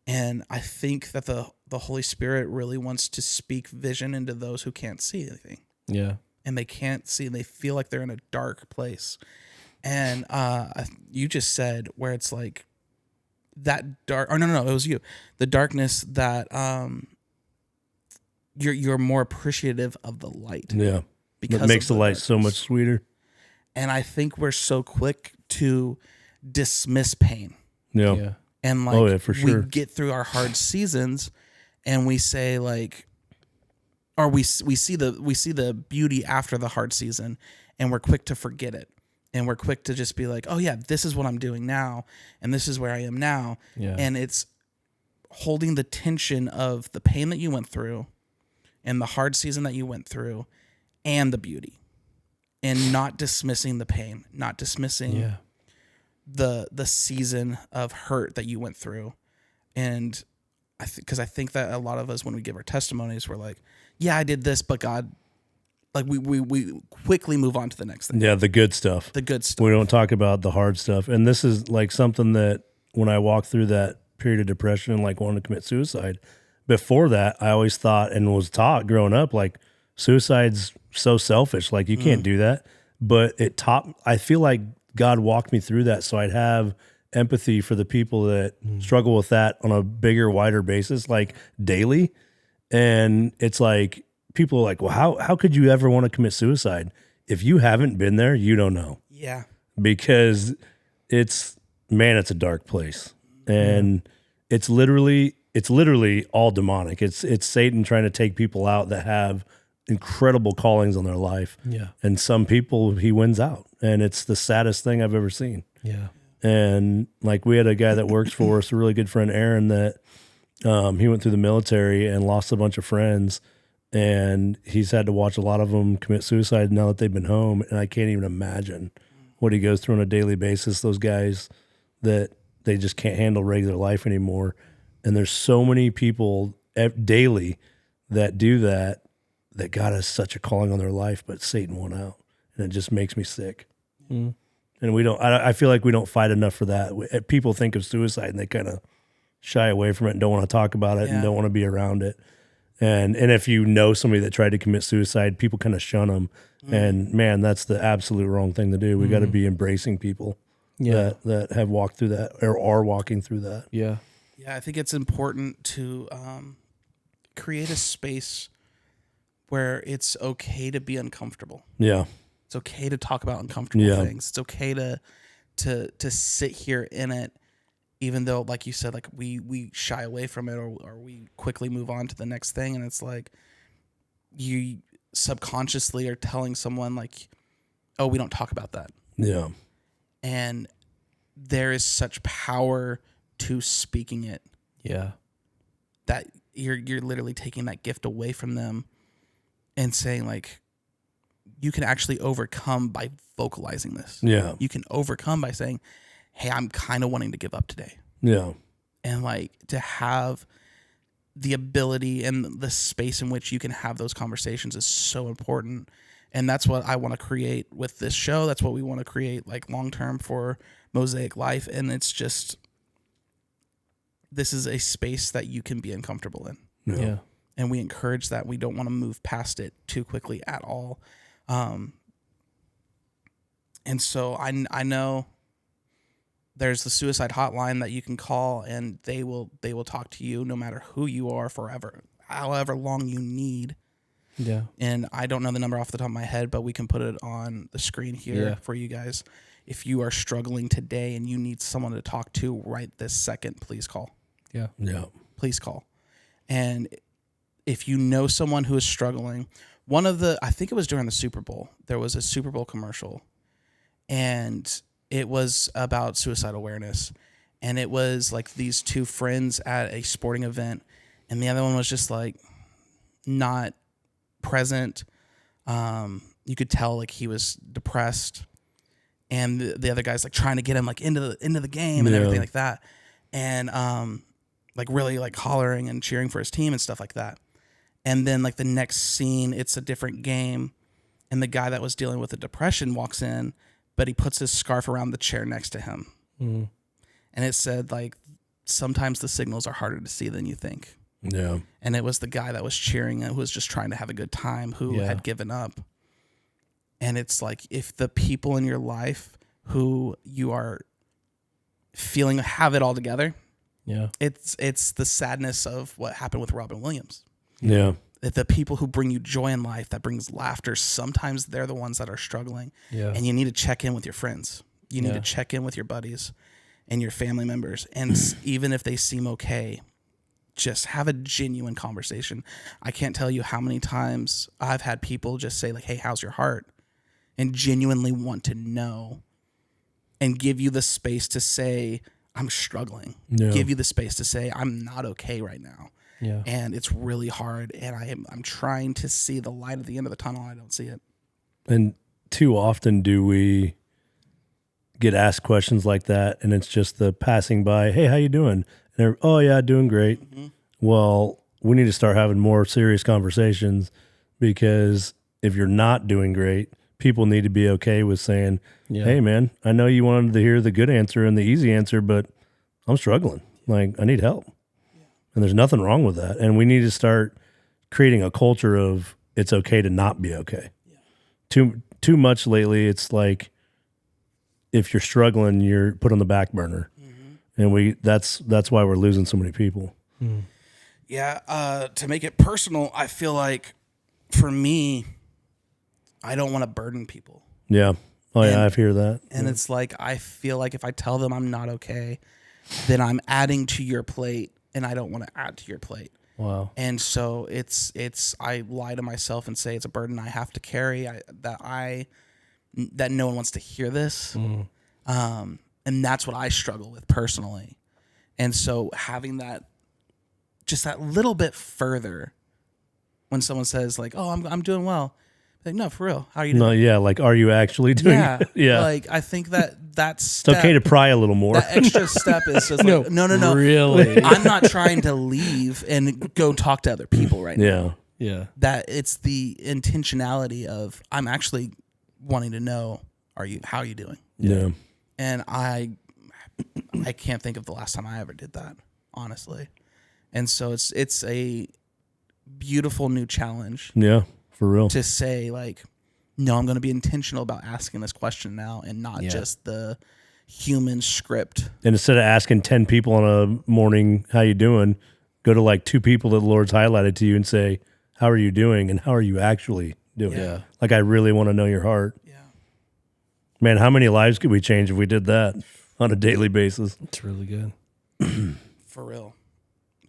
And I think that the Holy Spirit really wants to speak vision into those who can't see anything. Yeah. And they can't see, and they feel like they're in a dark place. And you just said where it's like that dark, or no, it was you. The darkness that you're more appreciative of the light. Yeah. Because it makes of the light darkness. so much sweeter. And I think we're so quick to dismiss pain. Yeah. Yeah. And like, Oh, yeah, for sure. we get through our hard seasons and we say like, or we see the beauty after the hard season, and we're quick to forget it. And we're quick to just be like, oh yeah, this is what I'm doing now. And this is where I am now. Yeah. And it's holding the tension of the pain that you went through and the hard season that you went through and the beauty, and not dismissing the pain, not dismissing the season of hurt that you went through. And because I think that a lot of us, when we give our testimonies, we're like, yeah, I did this, but God, like we quickly move on to the next thing. Yeah, the good stuff. The good stuff. We don't talk about the hard stuff. And this is like something that when I walked through that period of depression and like wanted to commit suicide, before that, I always thought and was taught growing up, like suicide's so selfish. Like you can't do that. But I feel like God walked me through that so I'd have empathy for the people that struggle with that on a bigger, wider basis, like daily. And it's like, people are like, well, how could you ever want to commit suicide? If you haven't been there, you don't know. Yeah. Because it's a dark place. And it's literally all demonic. It's Satan trying to take people out that have incredible callings on their life. Yeah. And some people he wins out. And it's the saddest thing I've ever seen. Yeah. And like we had a guy that works for us, a really good friend, Aaron, that he went through the military and lost a bunch of friends. And he's had to watch a lot of them commit suicide now that they've been home. And I can't even imagine what he goes through on a daily basis. Those guys that they just can't handle regular life anymore. And there's so many people daily that do that God has such a calling on their life, but Satan won out. And it just makes me sick. And I feel like we don't fight enough for that. People think of suicide and they kind of shy away from it and don't want to talk about it and don't want to be around it. And if you know somebody that tried to commit suicide, people kind of shun them. And man, that's the absolute wrong thing to do. We got to be embracing people that have walked through that or are walking through that. Yeah. Yeah, I think it's important to create a space where it's okay to be uncomfortable. Yeah. It's okay to talk about uncomfortable things. It's okay to sit here in it, even though, like you said, like we shy away from it or we quickly move on to the next thing. And it's like you subconsciously are telling someone like, oh, we don't talk about that. Yeah. And there is such power to speaking it. Yeah. That you're literally taking that gift away from them and saying like, you can actually overcome by vocalizing this. Yeah. You can overcome by saying, hey, I'm kind of wanting to give up today. Yeah. And like to have the ability and the space in which you can have those conversations is so important. And that's what I want to create with this show. That's what we want to create like long-term for Mosaic Life. And it's just, this is a space that you can be uncomfortable in. Yeah. And we encourage that. We don't want to move past it too quickly at all. And so I know there's the suicide hotline that you can call, and they will talk to you no matter who you are forever, however long you need. Yeah. And I don't know the number off the top of my head, but we can put it on the screen here for you guys. If you are struggling today and you need someone to talk to right this second, please call. Yeah. Yeah. Please call. And if you know someone who is struggling, I think it was during the Super Bowl, there was a Super Bowl commercial, and it was about suicide awareness. And it was like these two friends at a sporting event, and the other one was just like not present. You could tell like he was depressed, and the other guy's like trying to get him like into the game and everything like that. And like really like hollering and cheering for his team and stuff like that. And then like the next scene, it's a different game, and the guy that was dealing with the depression walks in, but he puts his scarf around the chair next to him. Mm-hmm. And it said like, sometimes the signals are harder to see than you think. Yeah. And it was the guy that was cheering and who was just trying to have a good time, who had given up. And it's like, if the people in your life who you are feeling have it all together, it's the sadness of what happened with Robin Williams. Yeah. That the people who bring you joy in life, that brings laughter, sometimes they're the ones that are struggling. Yeah. And you need to check in with your friends. You need to check in with your buddies and your family members. And even if they seem okay, just have a genuine conversation. I can't tell you how many times I've had people just say like, hey, how's your heart? And genuinely want to know and give you the space to say, I'm struggling. Yeah. Give you the space to say, I'm not okay right now. Yeah. And it's really hard. And I'm trying to see the light at the end of the tunnel. I don't see it. And too often do we get asked questions like that, and it's just the passing by, hey, how you doing? And oh yeah, doing great. Mm-hmm. Well, we need to start having more serious conversations, because if you're not doing great, people need to be okay with saying, hey man, I know you wanted to hear the good answer and the easy answer, but I'm struggling. Like, I need help. And there's nothing wrong with that. And we need to start creating a culture of it's okay to not be okay. Yeah. Too much lately, it's like if you're struggling, you're put on the back burner. Mm-hmm. And that's why we're losing so many people. Mm. Yeah, to make it personal, I feel like for me, I don't want to burden people. Yeah. Oh, yeah, I've heard that. And it's like, I feel like if I tell them I'm not okay, then I'm adding to your plate, and I don't want to add to your plate. Wow. And so I lie to myself and say it's a burden I have to carry, that no one wants to hear this. Mm. And that's what I struggle with personally. And so having that, just that little bit further, when someone says like, oh, I'm doing well. Like, no, for real. How are you doing? No, yeah, like, are you actually doing it? Yeah. Like, I think that's it's okay to pry a little more. That extra step is just like, no. Really? I'm not trying to leave and go talk to other people right now. Yeah. That it's the intentionality of, I'm actually wanting to know, how are you doing? Yeah. And I can't think of the last time I ever did that, honestly. And so it's a beautiful new challenge. Yeah. For real. To say like, no, I'm going to be intentional about asking this question now, and not just the human script. And instead of asking 10 people on a morning, how you doing, go to like 2 people that the Lord's highlighted to you and say, how are you doing? And how are you actually doing? Yeah. Like, I really want to know your heart. Yeah. Man, how many lives could we change if we did that on a daily basis? It's really good. For real.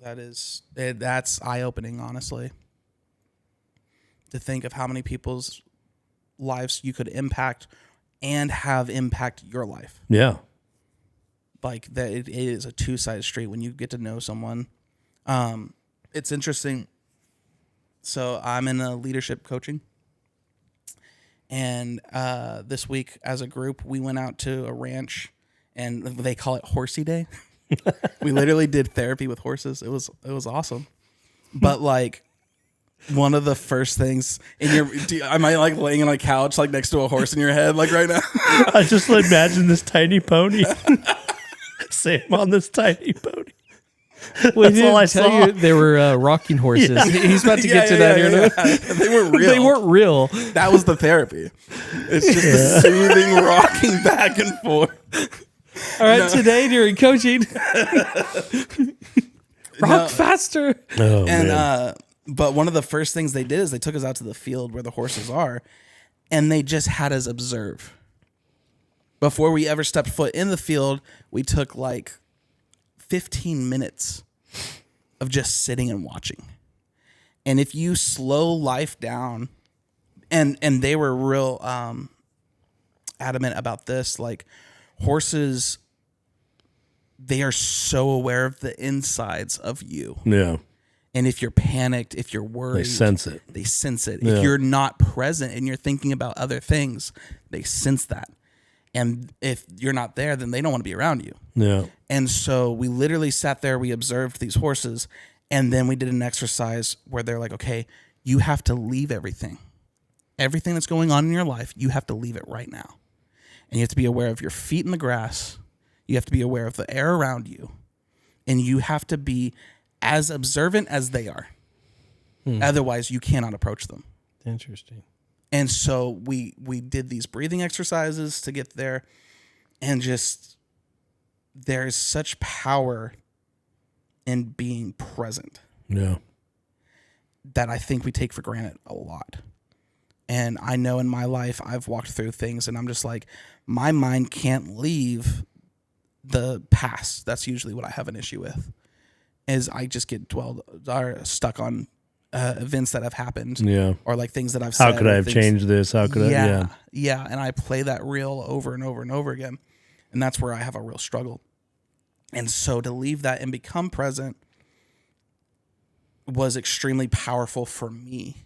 That's eye-opening, honestly. To think of how many people's lives you could impact and have impact your life. Yeah. Like that it is a two-sided street when you get to know someone. It's interesting. So I'm in a leadership coaching. And this week as a group, we went out to a ranch and they call it Horsey Day. We literally did therapy with horses. It was awesome. But like one of the first things am I like laying on a couch like next to a horse in your head like right now? I just imagine this tiny pony. Sam on this tiny pony. Well, That's all I tell saw. you they were rocking horses. Yeah. He's about to get to that here. Yeah. They weren't real. They weren't real. That was the therapy. It's just the soothing rocking back and forth. All right, today during coaching, rock faster. Oh, And man. but one of the first things they did is they took us out to the field where the horses are, and they just had us observe. Before we ever stepped foot in the field, we took like 15 minutes of just sitting and watching. And if you slow life down, and they were real adamant about this, like horses, they are so aware of the insides of you. Yeah. And if you're panicked, if you're worried, They sense it. They sense it. Yeah. If you're not present and you're thinking about other things, they sense that. And if you're not there, then they don't want to be around you. Yeah. And so we literally sat there, we observed these horses, and then we did an exercise where they're like, okay, you have to leave everything. Everything that's going on in your life, you have to leave it right now. And you have to be aware of your feet in the grass. You have to be aware of the air around you. And you have to be as observant as they are. Otherwise, you cannot approach them. Interesting. And so we did these breathing exercises to get there, and just there's such power in being present Yeah. that I think we take for granted a lot. And I know in my life I've walked through things and I'm just like, my mind can't leave the past. That's usually what I have an issue with, is I just get stuck on events that have happened. Yeah. Or like things that I've said. How could I have changed this? How could I? Yeah. Yeah. And I play that reel over and over and over again. And that's where I have a real struggle. And so to leave that and become present was extremely powerful for me.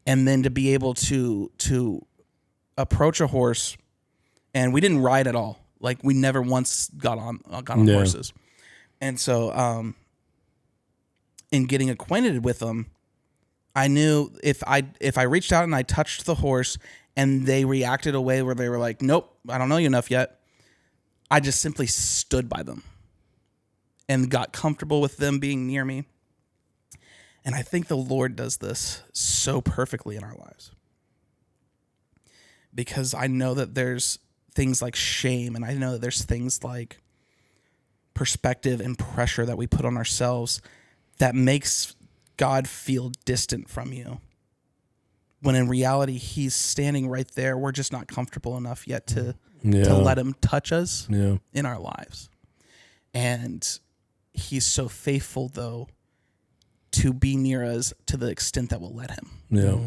And then to be able to approach a horse, and we didn't ride at all. Like we never once got on horses. And so in getting acquainted with them, I knew if I reached out and I touched the horse and they reacted a way where they were like, nope, I don't know you enough yet, I just simply stood by them and got comfortable with them being near me. And I think the Lord does this so perfectly in our lives, because I know that there's things like shame, and I know that there's things like perspective and pressure that we put on ourselves that makes God feel distant from you, when in reality he's standing right there. We're just not comfortable enough yet to let him touch us in our lives. And he's so faithful, though, to be near us to the extent that we'll let him. Yeah.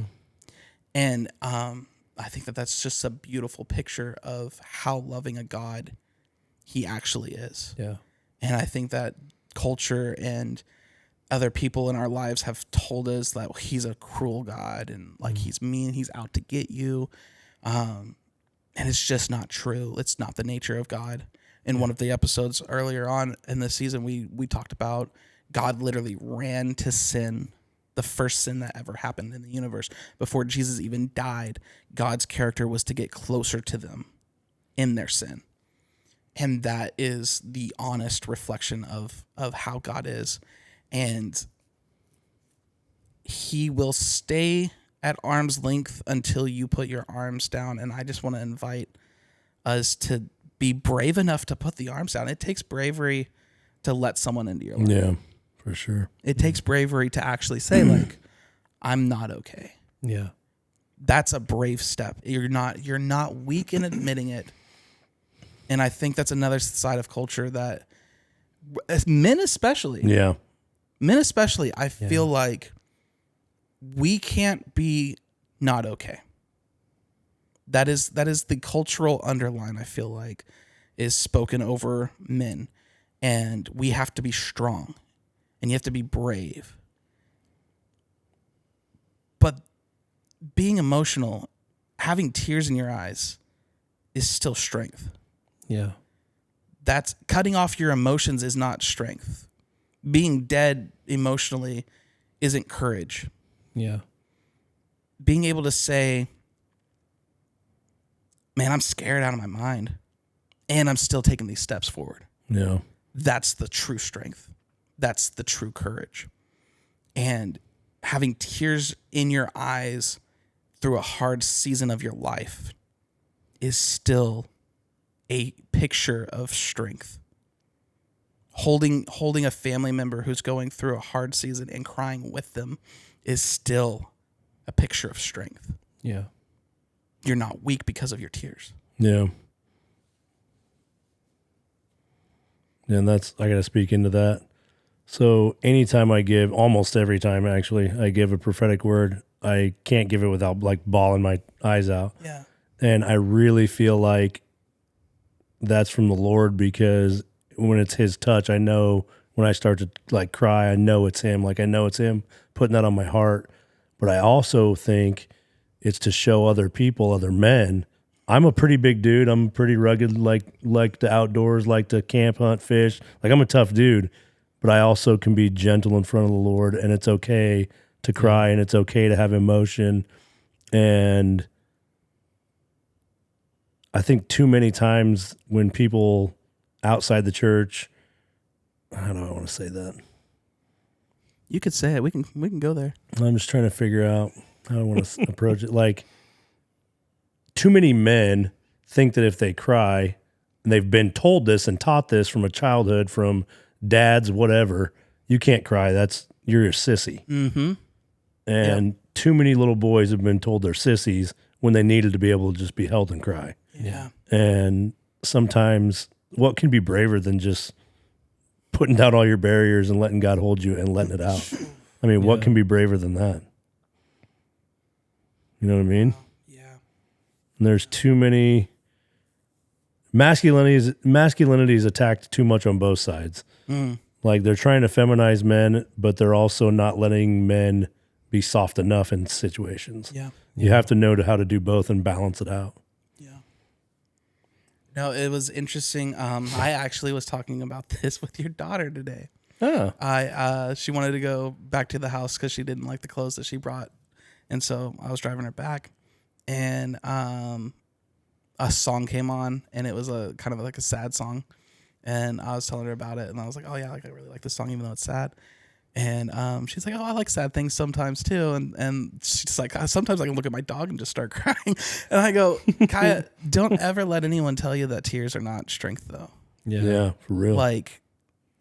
And I think that that's just a beautiful picture of how loving a God he actually is. Yeah. And I think that culture and other people in our lives have told us that he's a cruel God and like he's mean, he's out to get you. And it's just not true. It's not the nature of God. In one of the episodes earlier on in this season, we talked about God literally ran to sin, the first sin that ever happened in the universe. Before Jesus even died, God's character was to get closer to them in their sin. And that is the honest reflection of how God is. And he will stay at arm's length until you put your arms down. And I just want to invite us to be brave enough to put the arms down. It takes bravery to let someone into your life. Yeah, for sure. It takes bravery to actually say, like, I'm not okay. Yeah. That's a brave step. You're not weak in admitting it. And I think that's another side of culture that men especially, I feel like we can't be not okay. That is the cultural underline, I feel like, is spoken over men. And we have to be strong and you have to be brave. But being emotional, having tears in your eyes is still strength. Yeah. That's cutting off your emotions is not strength. Being dead emotionally isn't courage. Yeah. Being able to say, man, I'm scared out of my mind, and I'm still taking these steps forward. Yeah. That's the true strength. That's the true courage. And having tears in your eyes through a hard season of your life is still a picture of strength. Holding a family member who's going through a hard season and crying with them is still a picture of strength. Yeah. You're not weak because of your tears. Yeah. And I got to speak into that. So anytime almost every time actually, I give a prophetic word, I can't give it without like bawling my eyes out. Yeah. And I really feel like that's from the Lord, because when it's his touch, I know when I start to like cry, I know it's him. Like I know it's him putting that on my heart. But I also think it's to show other people, other men. I'm a pretty big dude. I'm pretty rugged, like the outdoors, like to camp, hunt, fish. Like I'm a tough dude, but I also can be gentle in front of the Lord, and it's okay to cry, and it's okay to have emotion. And I think too many times when people outside the church, how do I want to say that? You could say it. We can go there. I'm just trying to figure out how I want to approach it. Like, too many men think that if they cry, and they've been told this and taught this from a childhood, from dads, whatever, you can't cry. You're a sissy. Mm-hmm. And too many little boys have been told they're sissies when they needed to be able to just be held and cry. Yeah. And sometimes what can be braver than just putting down all your barriers and letting God hold you and letting it out? I mean, what can be braver than that? You know what I mean? Yeah. And there's too many masculinity is attacked too much on both sides. Like they're trying to feminize men, but they're also not letting men be soft enough in situations. Yeah. You have to know how to do both and balance it out. Yeah. No, it was interesting. I actually was talking about this with your daughter today. Oh. She wanted to go back to the house because she didn't like the clothes that she brought. And so I was driving her back, and a song came on, and it was a kind of like a sad song. And I was telling her about it, and I was like, oh yeah, like I really like this song even though it's sad. And she's like, oh, I like sad things sometimes too. And she's like, sometimes I can look at my dog and just start crying. And I go, Kaya, don't ever let anyone tell you that tears are not strength though. Yeah, for real. Like,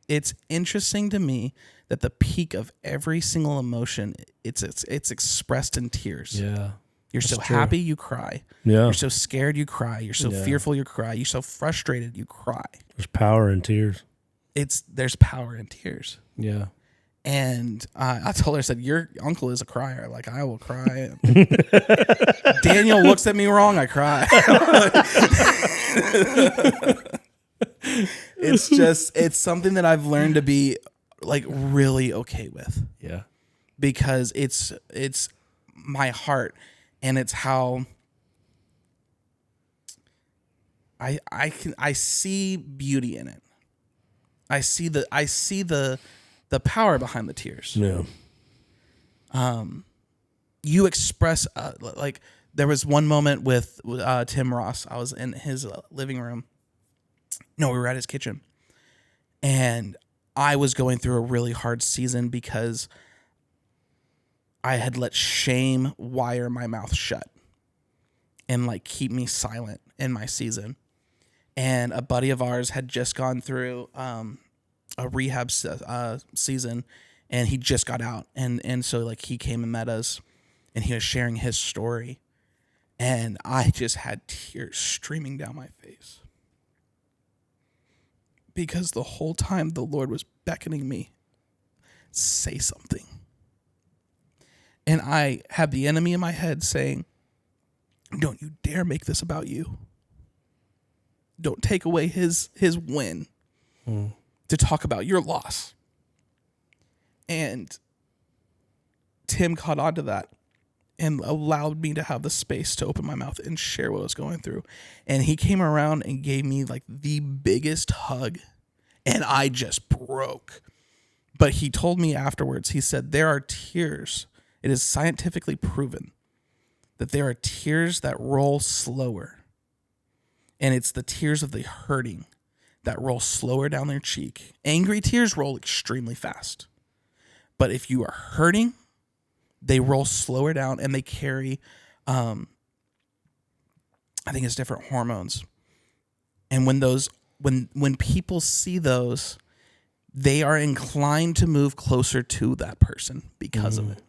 it's interesting to me that the peak of every single emotion, it's expressed in tears. Yeah. You're so happy, you cry. Yeah. You're so scared, you cry. You're so fearful, you cry. You're so frustrated, you cry. There's power in tears. There's power in tears. Yeah. And I told her, I said, your uncle is a crier. Like, I will cry. Daniel looks at me wrong, I cry. It's something that I've learned to be like really okay with. Yeah. Because it's my heart, and it's how I see beauty in it. I see the power behind the tears. Yeah. You express like there was one moment with Tim Ross. I was in his living room. No, we were at his kitchen, and I was going through a really hard season because I had let shame wire my mouth shut and like keep me silent in my season. And a buddy of ours had just gone through a rehab season, and he just got out. And so like he came and met us, and he was sharing his story, and I just had tears streaming down my face. Because the whole time the Lord was beckoning me, say something. And I had the enemy in my head saying, don't you dare make this about you. Don't take away his win to talk about your loss. And Tim caught on to that. and allowed me to have the space to open my mouth and share what I was going through. And he came around and gave me like the biggest hug, and I just broke. But he told me afterwards, he said, there are tears. It is scientifically proven that there are tears that roll slower. And it's the tears of the hurting that roll slower down their cheek. Angry tears roll extremely fast. But if you are hurting, they roll slower down, and they carry, I think it's different hormones. And when people see those, they are inclined to move closer to that person because of it.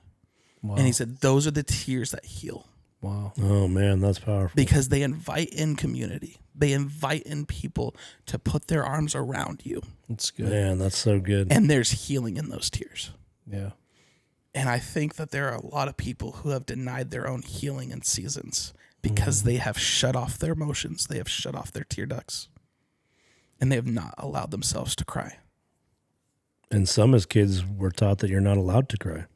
Wow. And he said, those are the tears that heal. Wow. Oh man, that's powerful. Because they invite in community. They invite in people to put their arms around you. That's good. Man, that's so good. And there's healing in those tears. Yeah. And I think that there are a lot of people who have denied their own healing in seasons because they have shut off their emotions. They have shut off their tear ducts. And they have not allowed themselves to cry. And some as kids were taught that you're not allowed to cry.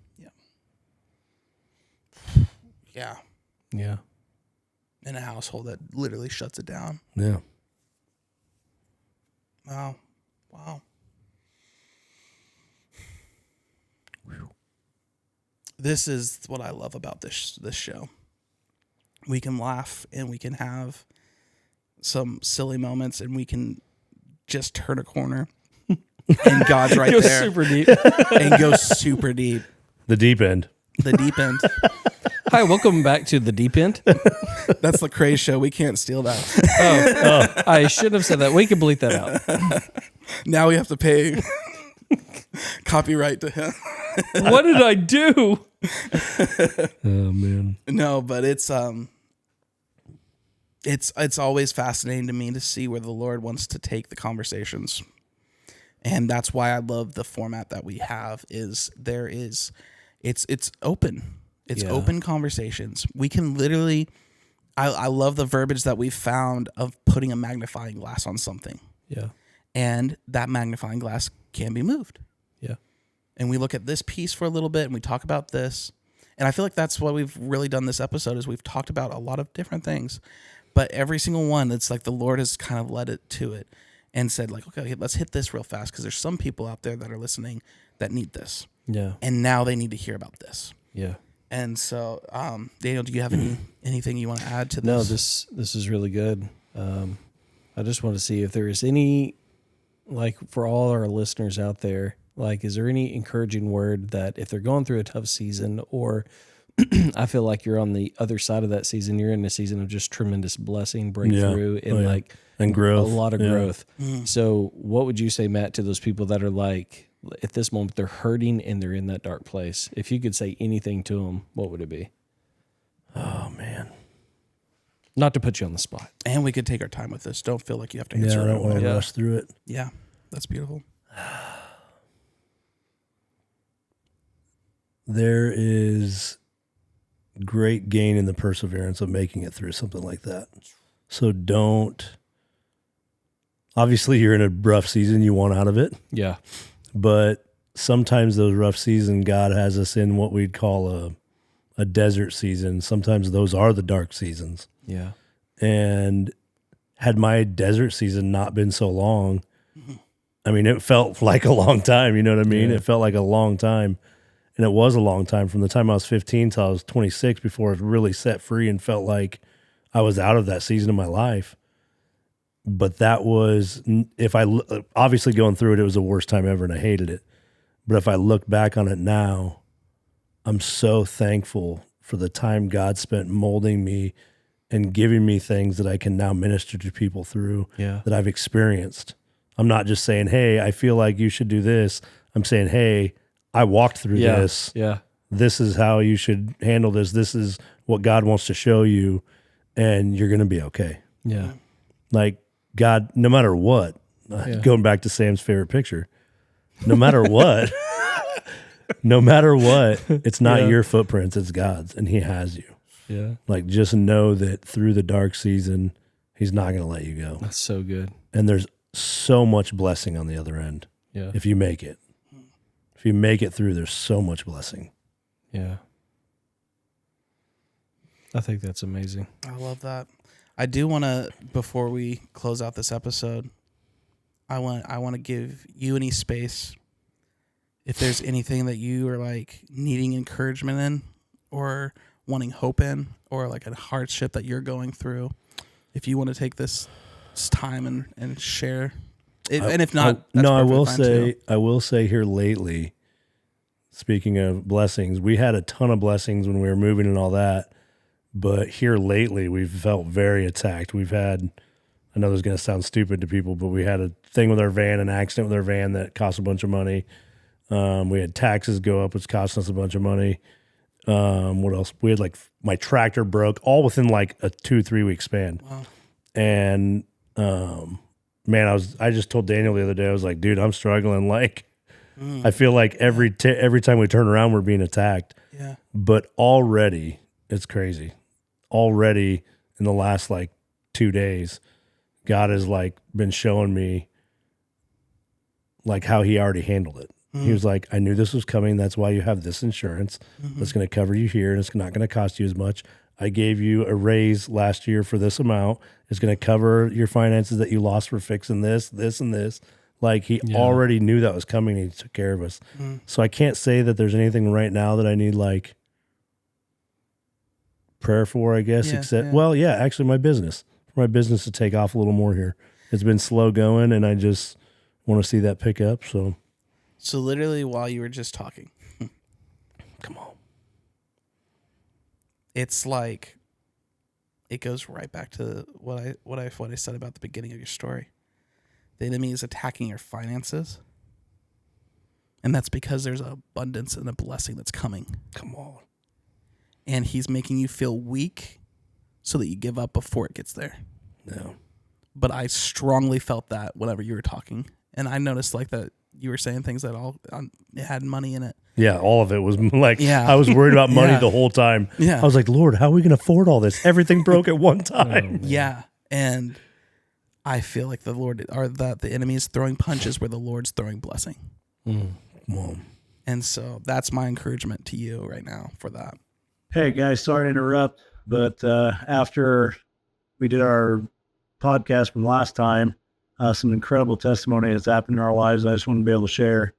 Yeah. Yeah. In a household that literally shuts it down. Yeah. Wow. Wow. Whew. This is what I love about this show. We can laugh and we can have some silly moments, and we can just turn a corner and God's right Go there. super deep. And go super deep. The deep end. The deep end. Hi, welcome back to the deep end. That's the Craze Show. We can't steal that. I should have said that. We can bleep that out. Now we have to pay copyright to him. What did I do? Oh man. No, but it's always fascinating to me to see where the Lord wants to take the conversations. And that's why I love the format that we have it's open. It's open conversations. We can literally, I love the verbiage that we've found of putting a magnifying glass on something. Yeah. And that magnifying glass can be moved. Yeah. And we look at this piece for a little bit and we talk about this. And I feel like that's what we've really done this episode is we've talked about a lot of different things. But every single one, it's like the Lord has kind of led it to it and said like, okay, let's hit this real fast because there's some people out there that are listening that need this. Yeah. And now they need to hear about this. Yeah. And so, Daniel, do you have anything you want to add to this? No, this is really good. I just want to see if there is any, like for all our listeners out there, like, is there any encouraging word that if they're going through a tough season, or I feel like you're on the other side of that season, you're in a season of just tremendous blessing, breakthrough, and and growth, a lot of growth. So what would you say, Matt, to those people that are like, at this moment, they're hurting and they're in that dark place? If you could say anything to them, what would it be? Oh man. Not to put you on the spot. And we could take our time with this. Don't feel like you have to answer. Yeah, I don't want to Yeah. rush through it. Yeah, that's beautiful. There is great gain in the perseverance of making it through something like that. So obviously you're in a rough season, you want out of it, Yeah. but sometimes those rough seasons, God has us in what we'd call a desert season. Sometimes those are the dark seasons. Yeah. And had my desert season not been so long, I mean, it felt like a long time, you know what I mean? Yeah. It felt like a long time. And it was a long time from the time I was 15 till I was 26 before I was really set free and felt like I was out of that season of my life. But that was, obviously going through it was the worst time ever and I hated it. But if I look back on it now, I'm so thankful for the time God spent molding me and giving me things that I can now minister to people through that I've experienced. I'm not just saying, hey, I feel like you should do this. I'm saying, hey, I walked through this. Yeah. This is how you should handle this. This is what God wants to show you, and you're going to be okay. Yeah. Like God, no matter what, going back to Sam's favorite picture, no matter what, it's not your footprints, it's God's, and He has you. Yeah. Like, just know that through the dark season, He's not going to let you go. That's so good. And there's so much blessing on the other end. Yeah. If you make it. If you make it through, there's so much blessing. Yeah. I think that's amazing. I love that. I do want to, before we close out this episode, I want to give you any space. If there's anything that you are like needing encouragement in, or wanting hope in, or like a hardship that you're going through, if you want to take this time and share, and if not, I will say here lately, speaking of blessings, we had a ton of blessings when we were moving and all that, but here lately we've felt very attacked. We've had, I know this is going to sound stupid to people, but we had a thing with our van, an accident with our van that cost a bunch of money. We had taxes go up, which cost us a bunch of money. What else? We had like my tractor broke all within like a 2-3 week span. Wow. And, man, I just told Daniel the other day, I was like, dude, I'm struggling. Like, I feel like every time we turn around, we're being attacked. Yeah. But already, it's crazy. Already in the last like 2 days, God has like been showing me like how he already handled it. He was like, I knew this was coming. That's why you have this insurance. That's going to cover you here, and it's not going to cost you as much. I gave you a raise last year for this amount. It's going to cover your finances that you lost for fixing this, and this. Like he already knew that was coming, and he took care of us. So I can't say that there's anything right now that I need like prayer for, I guess, actually my business to take off a little more here. It's been slow going, and I just want to see that pick up. So literally while you were just talking, Come on. it's like it goes right back to what I said about the beginning of your story. The enemy is attacking your finances, and that's because there's an abundance and a blessing that's coming. Come on. And he's making you feel weak so that you give up before it gets there. No. But I strongly felt that whenever you were talking, and I noticed like that you were saying things that all it had money in it. Yeah, all of it was like, Yeah. I was worried about money Yeah. the whole time. Yeah. I was like, Lord, how are we going to afford all this? Everything broke at one time. Yeah, and I feel like the enemy is throwing punches where the Lord's throwing blessing. Come on. And so that's my encouragement to you right now for that. Hey guys, sorry to interrupt, but after we did our podcast from last time, some incredible testimony has happened in our lives. I just want to be able to share.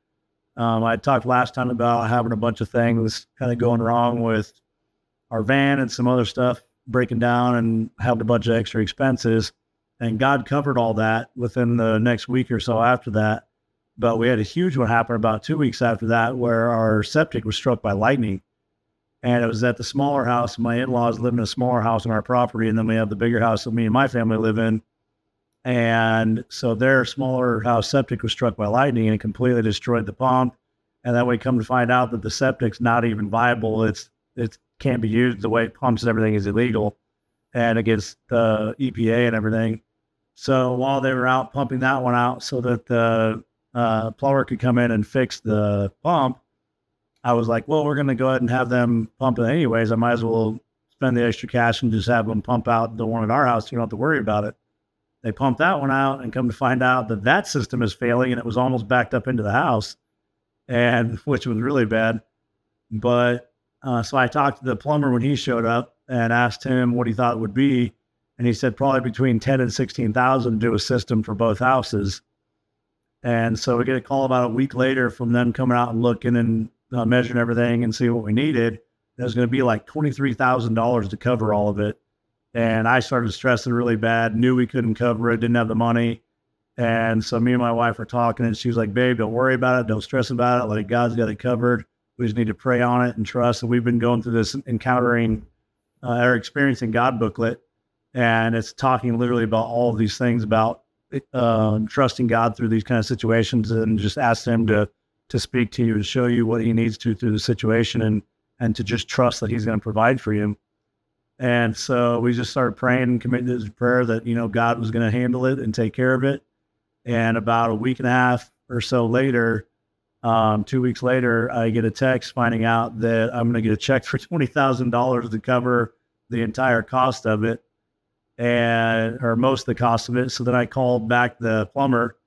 I talked last time about having a bunch of things kind of going wrong with our van and some other stuff breaking down and having a bunch of extra expenses. And God covered all that within the next week or so after that. But we had a huge one happen about 2 weeks after that where our septic was struck by lightning. And it was at the smaller house. My in-laws live in a smaller house on our property. And then we have the bigger house that me and my family live in. And so their smaller house septic was struck by lightning and it completely destroyed the pump. And then we come to find out that the septic's not even viable. It can't be used. The way it pumps and everything is illegal and against the EPA and everything. So while they were out pumping that one out so that the plumber could come in and fix the pump, I was like, well, we're going to go ahead and have them pump it anyways. I might as well spend the extra cash and just have them pump out the one at our house. So you don't have to worry about it. They pumped that one out and come to find out that that system is failing and it was almost backed up into the house, and which was really bad. But so I talked to the plumber when he showed up and asked him what he thought it would be. And he said probably between 10 and 16,000 to do a system for both houses. And so we get a call about a week later from them coming out and looking and measuring everything and see what we needed. It was going to be like $23,000 to cover all of it. And I started stressing really bad, knew we couldn't cover it, didn't have the money. And so me and my wife were talking and she was like, babe, don't worry about it. Don't stress about it. Like God's got it covered. We just need to pray on it and trust. And we've been going through this encountering or experiencing God booklet. And it's talking literally about all of these things about trusting God through these kind of situations and just ask him to speak to you and show you what he needs to through the situation and to just trust that he's going to provide for you. And so we just started praying and committed this prayer that, God was going to handle it and take care of it. And about a week and a half or so later, 2 weeks later, I get a text finding out that I'm going to get a check for $20,000 to cover the entire cost of it, or most of the cost of it. So then I called back the plumber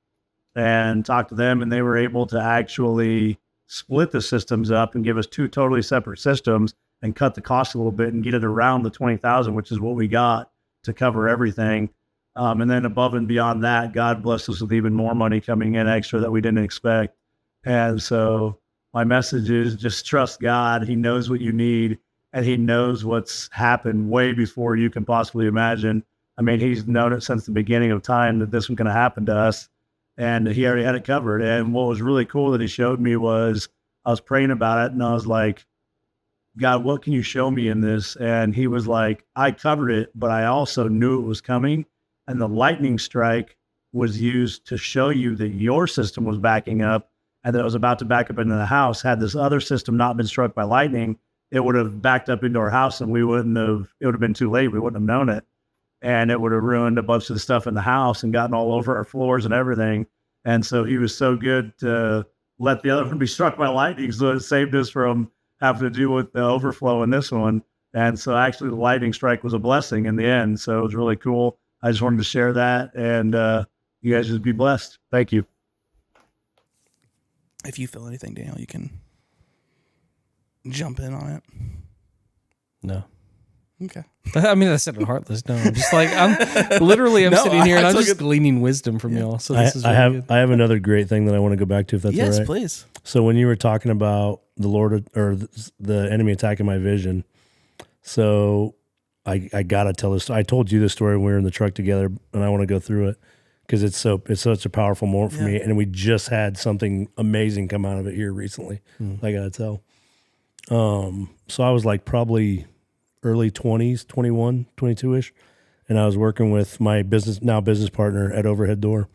and talked to them, and they were able to actually split the systems up and give us two totally separate systems and cut the cost a little bit and get it around the 20,000, which is what we got to cover everything. And then above and beyond that, God blessed us with even more money coming in extra that we didn't expect. And so my message is just trust God. He knows what you need, and he knows what's happened way before you can possibly imagine. I mean, he's known it since the beginning of time that this was going to happen to us, and he already had it covered. And what was really cool that he showed me was I was praying about it, and I was like, God, what can you show me in this? And he was like, I covered it, but I also knew it was coming. And the lightning strike was used to show you that your system was backing up and that it was about to back up into the house. Had this other system not been struck by lightning, it would have backed up into our house, and it would have been too late. We wouldn't have known it. And it would have ruined a bunch of the stuff in the house and gotten all over our floors and everything. And so he was so good to let the other one be struck by lightning. So it saved us from having to deal with the overflow in this one. And so actually the lightning strike was a blessing in the end. So it was really cool. I just wanted to share that, and you guys just be blessed. Thank you. If you feel anything, Daniel, you can jump in on it. No. Okay. I mean, that sounded heartless. No, I'm just like, I'm No, sitting here and I'm took just it- gleaning wisdom from y'all. So this is really good. I have another great thing that I want to go back to, if that's all Yes, right. please. So when you were talking about the Lord or the enemy attacking my vision, so I gotta tell this. I told you this story when we were in the truck together, and I want to go through it because it's such a powerful moment for me, and we just had something amazing come out of it here recently. I gotta tell. So I was like probably early 20s, 21, 22-ish, and I was working with my business partner at Overhead Door,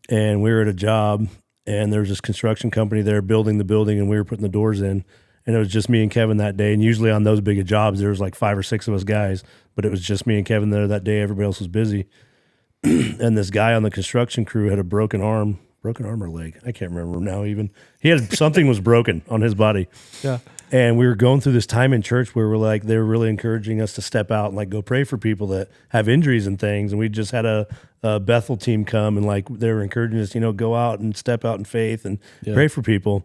and we were at a job, and there was this construction company there building the building, and we were putting the doors in, and it was just me and Kevin that day. And usually on those big of there was like 5 or 6 of us guys, but it was just me and Kevin there that day. Everybody else was busy. And this guy on the construction crew had a broken arm or leg. I can't remember now even. He had something was broken on his body. Yeah. And we were going through this time in church where they were really encouraging us to step out and like go pray for people that have injuries and things. And we just had a Bethel team come, and like they were encouraging us, go out and step out in faith and pray for people.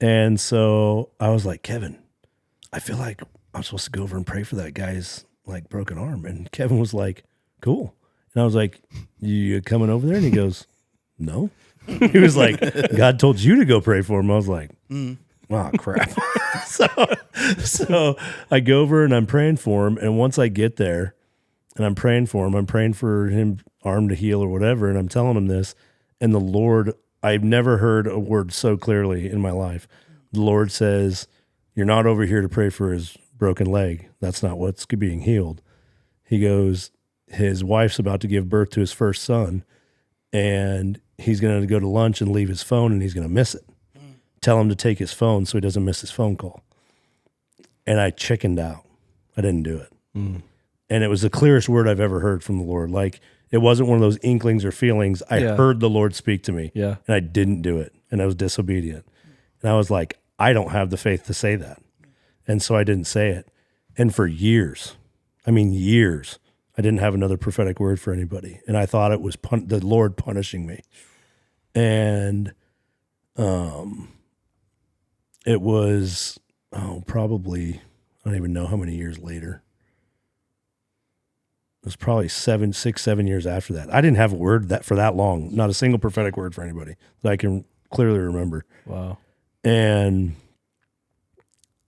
And so I was like, Kevin, I feel like I'm supposed to go over and pray for that guy's like broken arm. And Kevin was like, cool. And I was like, you coming over there? And he goes, no. He was like, God told you to go pray for him. I was like, oh crap. so I go over and I'm praying for him. And once I get there and I'm praying for him arm to heal or whatever. And I'm telling him this, and the Lord, I've never heard a word so clearly in my life. The Lord says, you're not over here to pray for his broken leg. That's not what's being healed. He goes, his wife's about to give birth to his first son, and he's going to go to lunch and leave his phone, and he's going to miss it. Tell him to take his phone so he doesn't miss his phone call. And I chickened out. I didn't do it. And it was the clearest word I've ever heard from the Lord. Like, it wasn't one of those inklings or feelings. I heard the Lord speak to me, and I didn't do it, and I was disobedient. And I was like, I don't have the faith to say that. And so I didn't say it. And for years, I didn't have another prophetic word for anybody. And I thought it was the Lord punishing me. And it was, probably, I don't even know how many years later. It was probably 7 years after that. I didn't have a word for that long, not a single prophetic word for anybody that I can clearly remember. Wow. And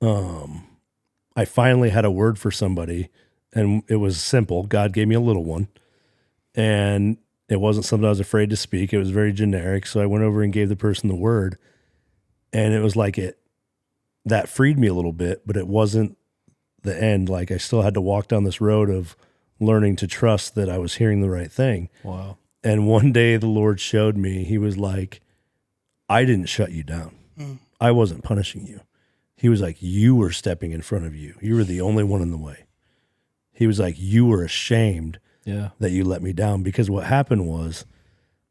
I finally had a word for somebody, and it was simple. God gave me a little one, and it wasn't something I was afraid to speak. It was very generic. So I went over and gave the person the word, and it was like that freed me a little bit, but it wasn't the end. Like, I still had to walk down this road of learning to trust that I was hearing the right thing. Wow. And one day the Lord showed me, he was like, I didn't shut you down. I wasn't punishing you. He was like, you were stepping in front of you. You were the only one in the way. He was like, you were ashamed that you let me down. Because what happened was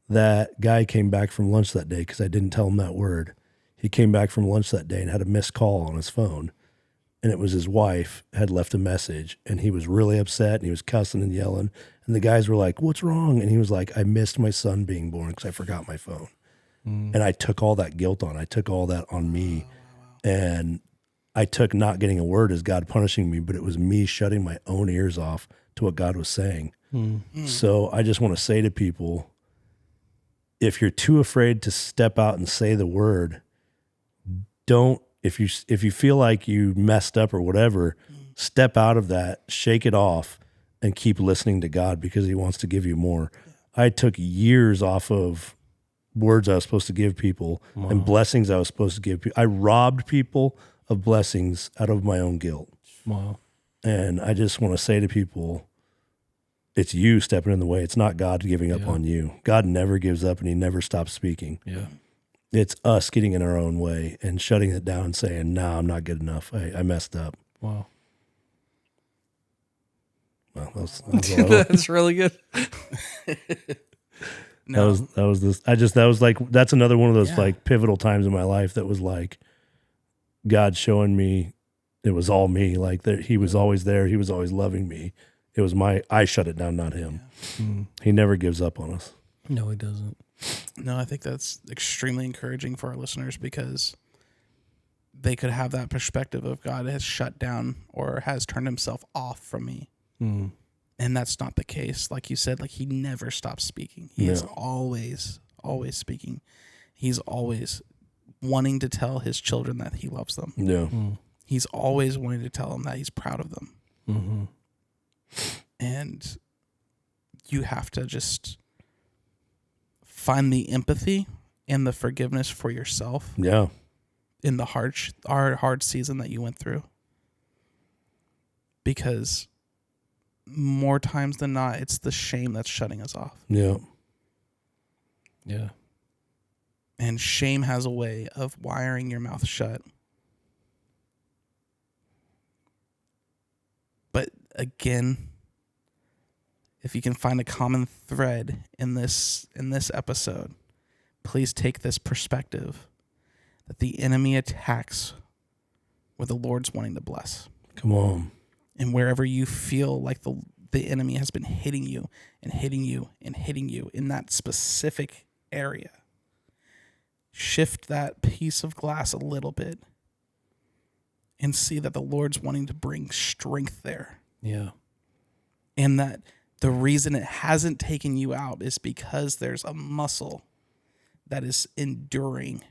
that guy came back from lunch that day because I didn't tell him that word. He came back from lunch that day and had a missed call on his phone. And it was his wife had left a message, and he was really upset, and he was cussing and yelling. And the guys were like, what's wrong? And he was like, I missed my son being born because I forgot my phone. And I took all that guilt on. I took all that on me. And I took not getting a word as God punishing me, but it was me shutting my own ears off to what God was saying. So I just want to say to people, if you're too afraid to step out and say the word, don't, if you feel like you messed up or whatever, step out of that, shake it off, and keep listening to God, because he wants to give you more. I took years off of words I was supposed to give people and blessings I was supposed to give people. I robbed people of blessings out of my own guilt. Wow. And I just want to say to people, it's you stepping in the way. It's not God giving up on you. God never gives up, and he never stops speaking. Yeah. It's us getting in our own way and shutting it down and saying, no, I'm not good enough. I messed up. Wow. Well, That's really good. No. That was this. That was like, that's another one of those like pivotal times in my life that was like God showing me it was all me. Like that, he was always there. He was always loving me. It was I shut it down, not him. Yeah. He never gives up on us. No, he doesn't. No, I think that's extremely encouraging for our listeners, because they could have that perspective of God has shut down or has turned himself off from me. And that's not the case. Like you said, like he never stops speaking. He is always speaking. He's always wanting to tell his children that he loves them. Yeah. He's always wanting to tell them that he's proud of them. Mm-hmm. And you have to just find the empathy and the forgiveness for yourself. Yeah. In the hard season that you went through. Because more times than not, it's the shame that's shutting us off. Yeah. Yeah. And shame has a way of wiring your mouth shut. But again, if you can find a common thread in this episode, please take this perspective that the enemy attacks where the Lord's wanting to bless. Come on. And wherever you feel like the enemy has been hitting you and hitting you and hitting you in that specific area, shift that piece of glass a little bit and see that the Lord's wanting to bring strength there. Yeah. And that the reason it hasn't taken you out is because there's a muscle that is enduring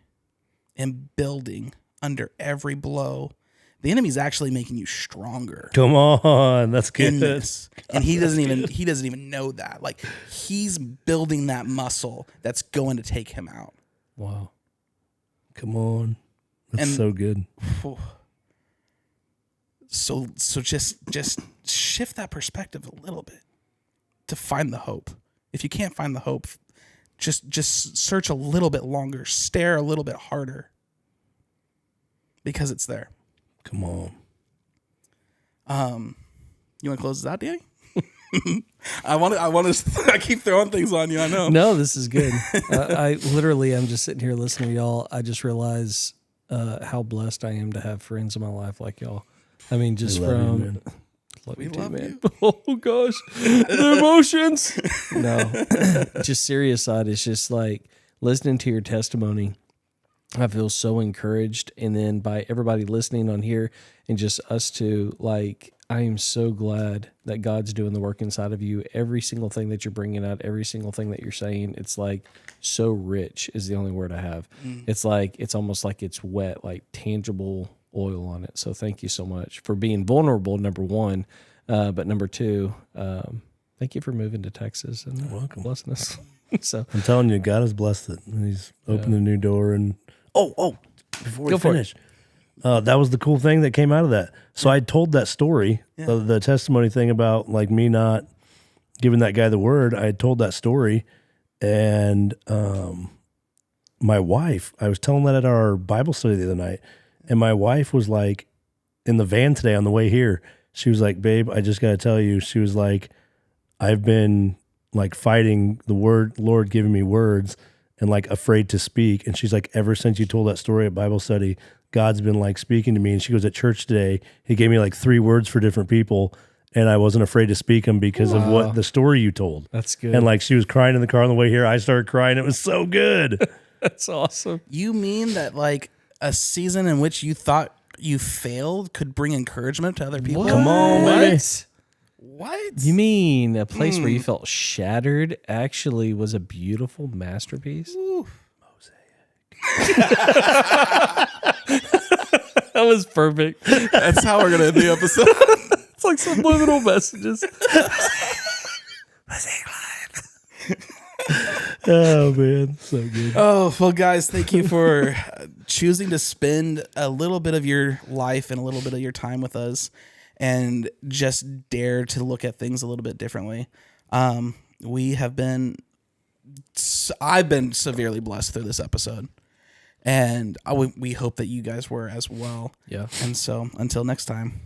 and building under every blow. The enemy's actually making you stronger. Come on, that's good. In this. And he doesn't even know that. Like, he's building that muscle that's going to take him out. Wow. Come on. That's so good. So just shift that perspective a little bit to find the hope. If you can't find the hope, just search a little bit longer, stare a little bit harder, because it's there. Come on. You want to close this out, Danny? I keep throwing things on you. I know. No, this is good. I literally, I'm just sitting here listening to y'all. I just realize how blessed I am to have friends in my life like y'all. I mean, just from We love you. Oh gosh, the emotions. No, just serious side. It's just like listening to your testimony. I feel so encouraged, and then by everybody listening on here, and just us two, like I am so glad that God's doing the work inside of you. Every single thing that you're bringing out, every single thing that you're saying, it's like so rich is the only word I have. It's like, it's almost like it's wet, like tangible oil on it. So thank you so much for being vulnerable, number one. But number two, thank you for moving to Texas and blessing us. So I'm telling you, God has blessed it. And he's opened a new door. And before we finish, that was the cool thing that came out of that. So I told that story, the testimony thing about like me not giving that guy the word. I had told that story, and my wife, I was telling that at our Bible study the other night, and my wife was like, in the van today on the way here, she was like, babe, I just got to tell you, she was like, I've been like fighting the Lord giving me words and like afraid to speak. And she's like, ever since you told that story at Bible study, God's been like speaking to me. And she goes, at church today, he gave me like 3 words for different people, and I wasn't afraid to speak them because of what the story you told. That's good. And like she was crying in the car on the way here. I started crying. It was so good. That's awesome. You mean that like a season in which you thought you failed could bring encouragement to other people. Come on, baby. What? You mean a place where you felt shattered actually was a beautiful masterpiece? Mosaic. That was perfect. That's how we're going to end the episode. It's like subliminal messages. Oh man, so good. Oh, well, guys, thank you for choosing to spend a little bit of your life and a little bit of your time with us and just dare to look at things a little bit differently. I've been severely blessed through this episode, and we hope that you guys were as well. Yeah. And so until next time.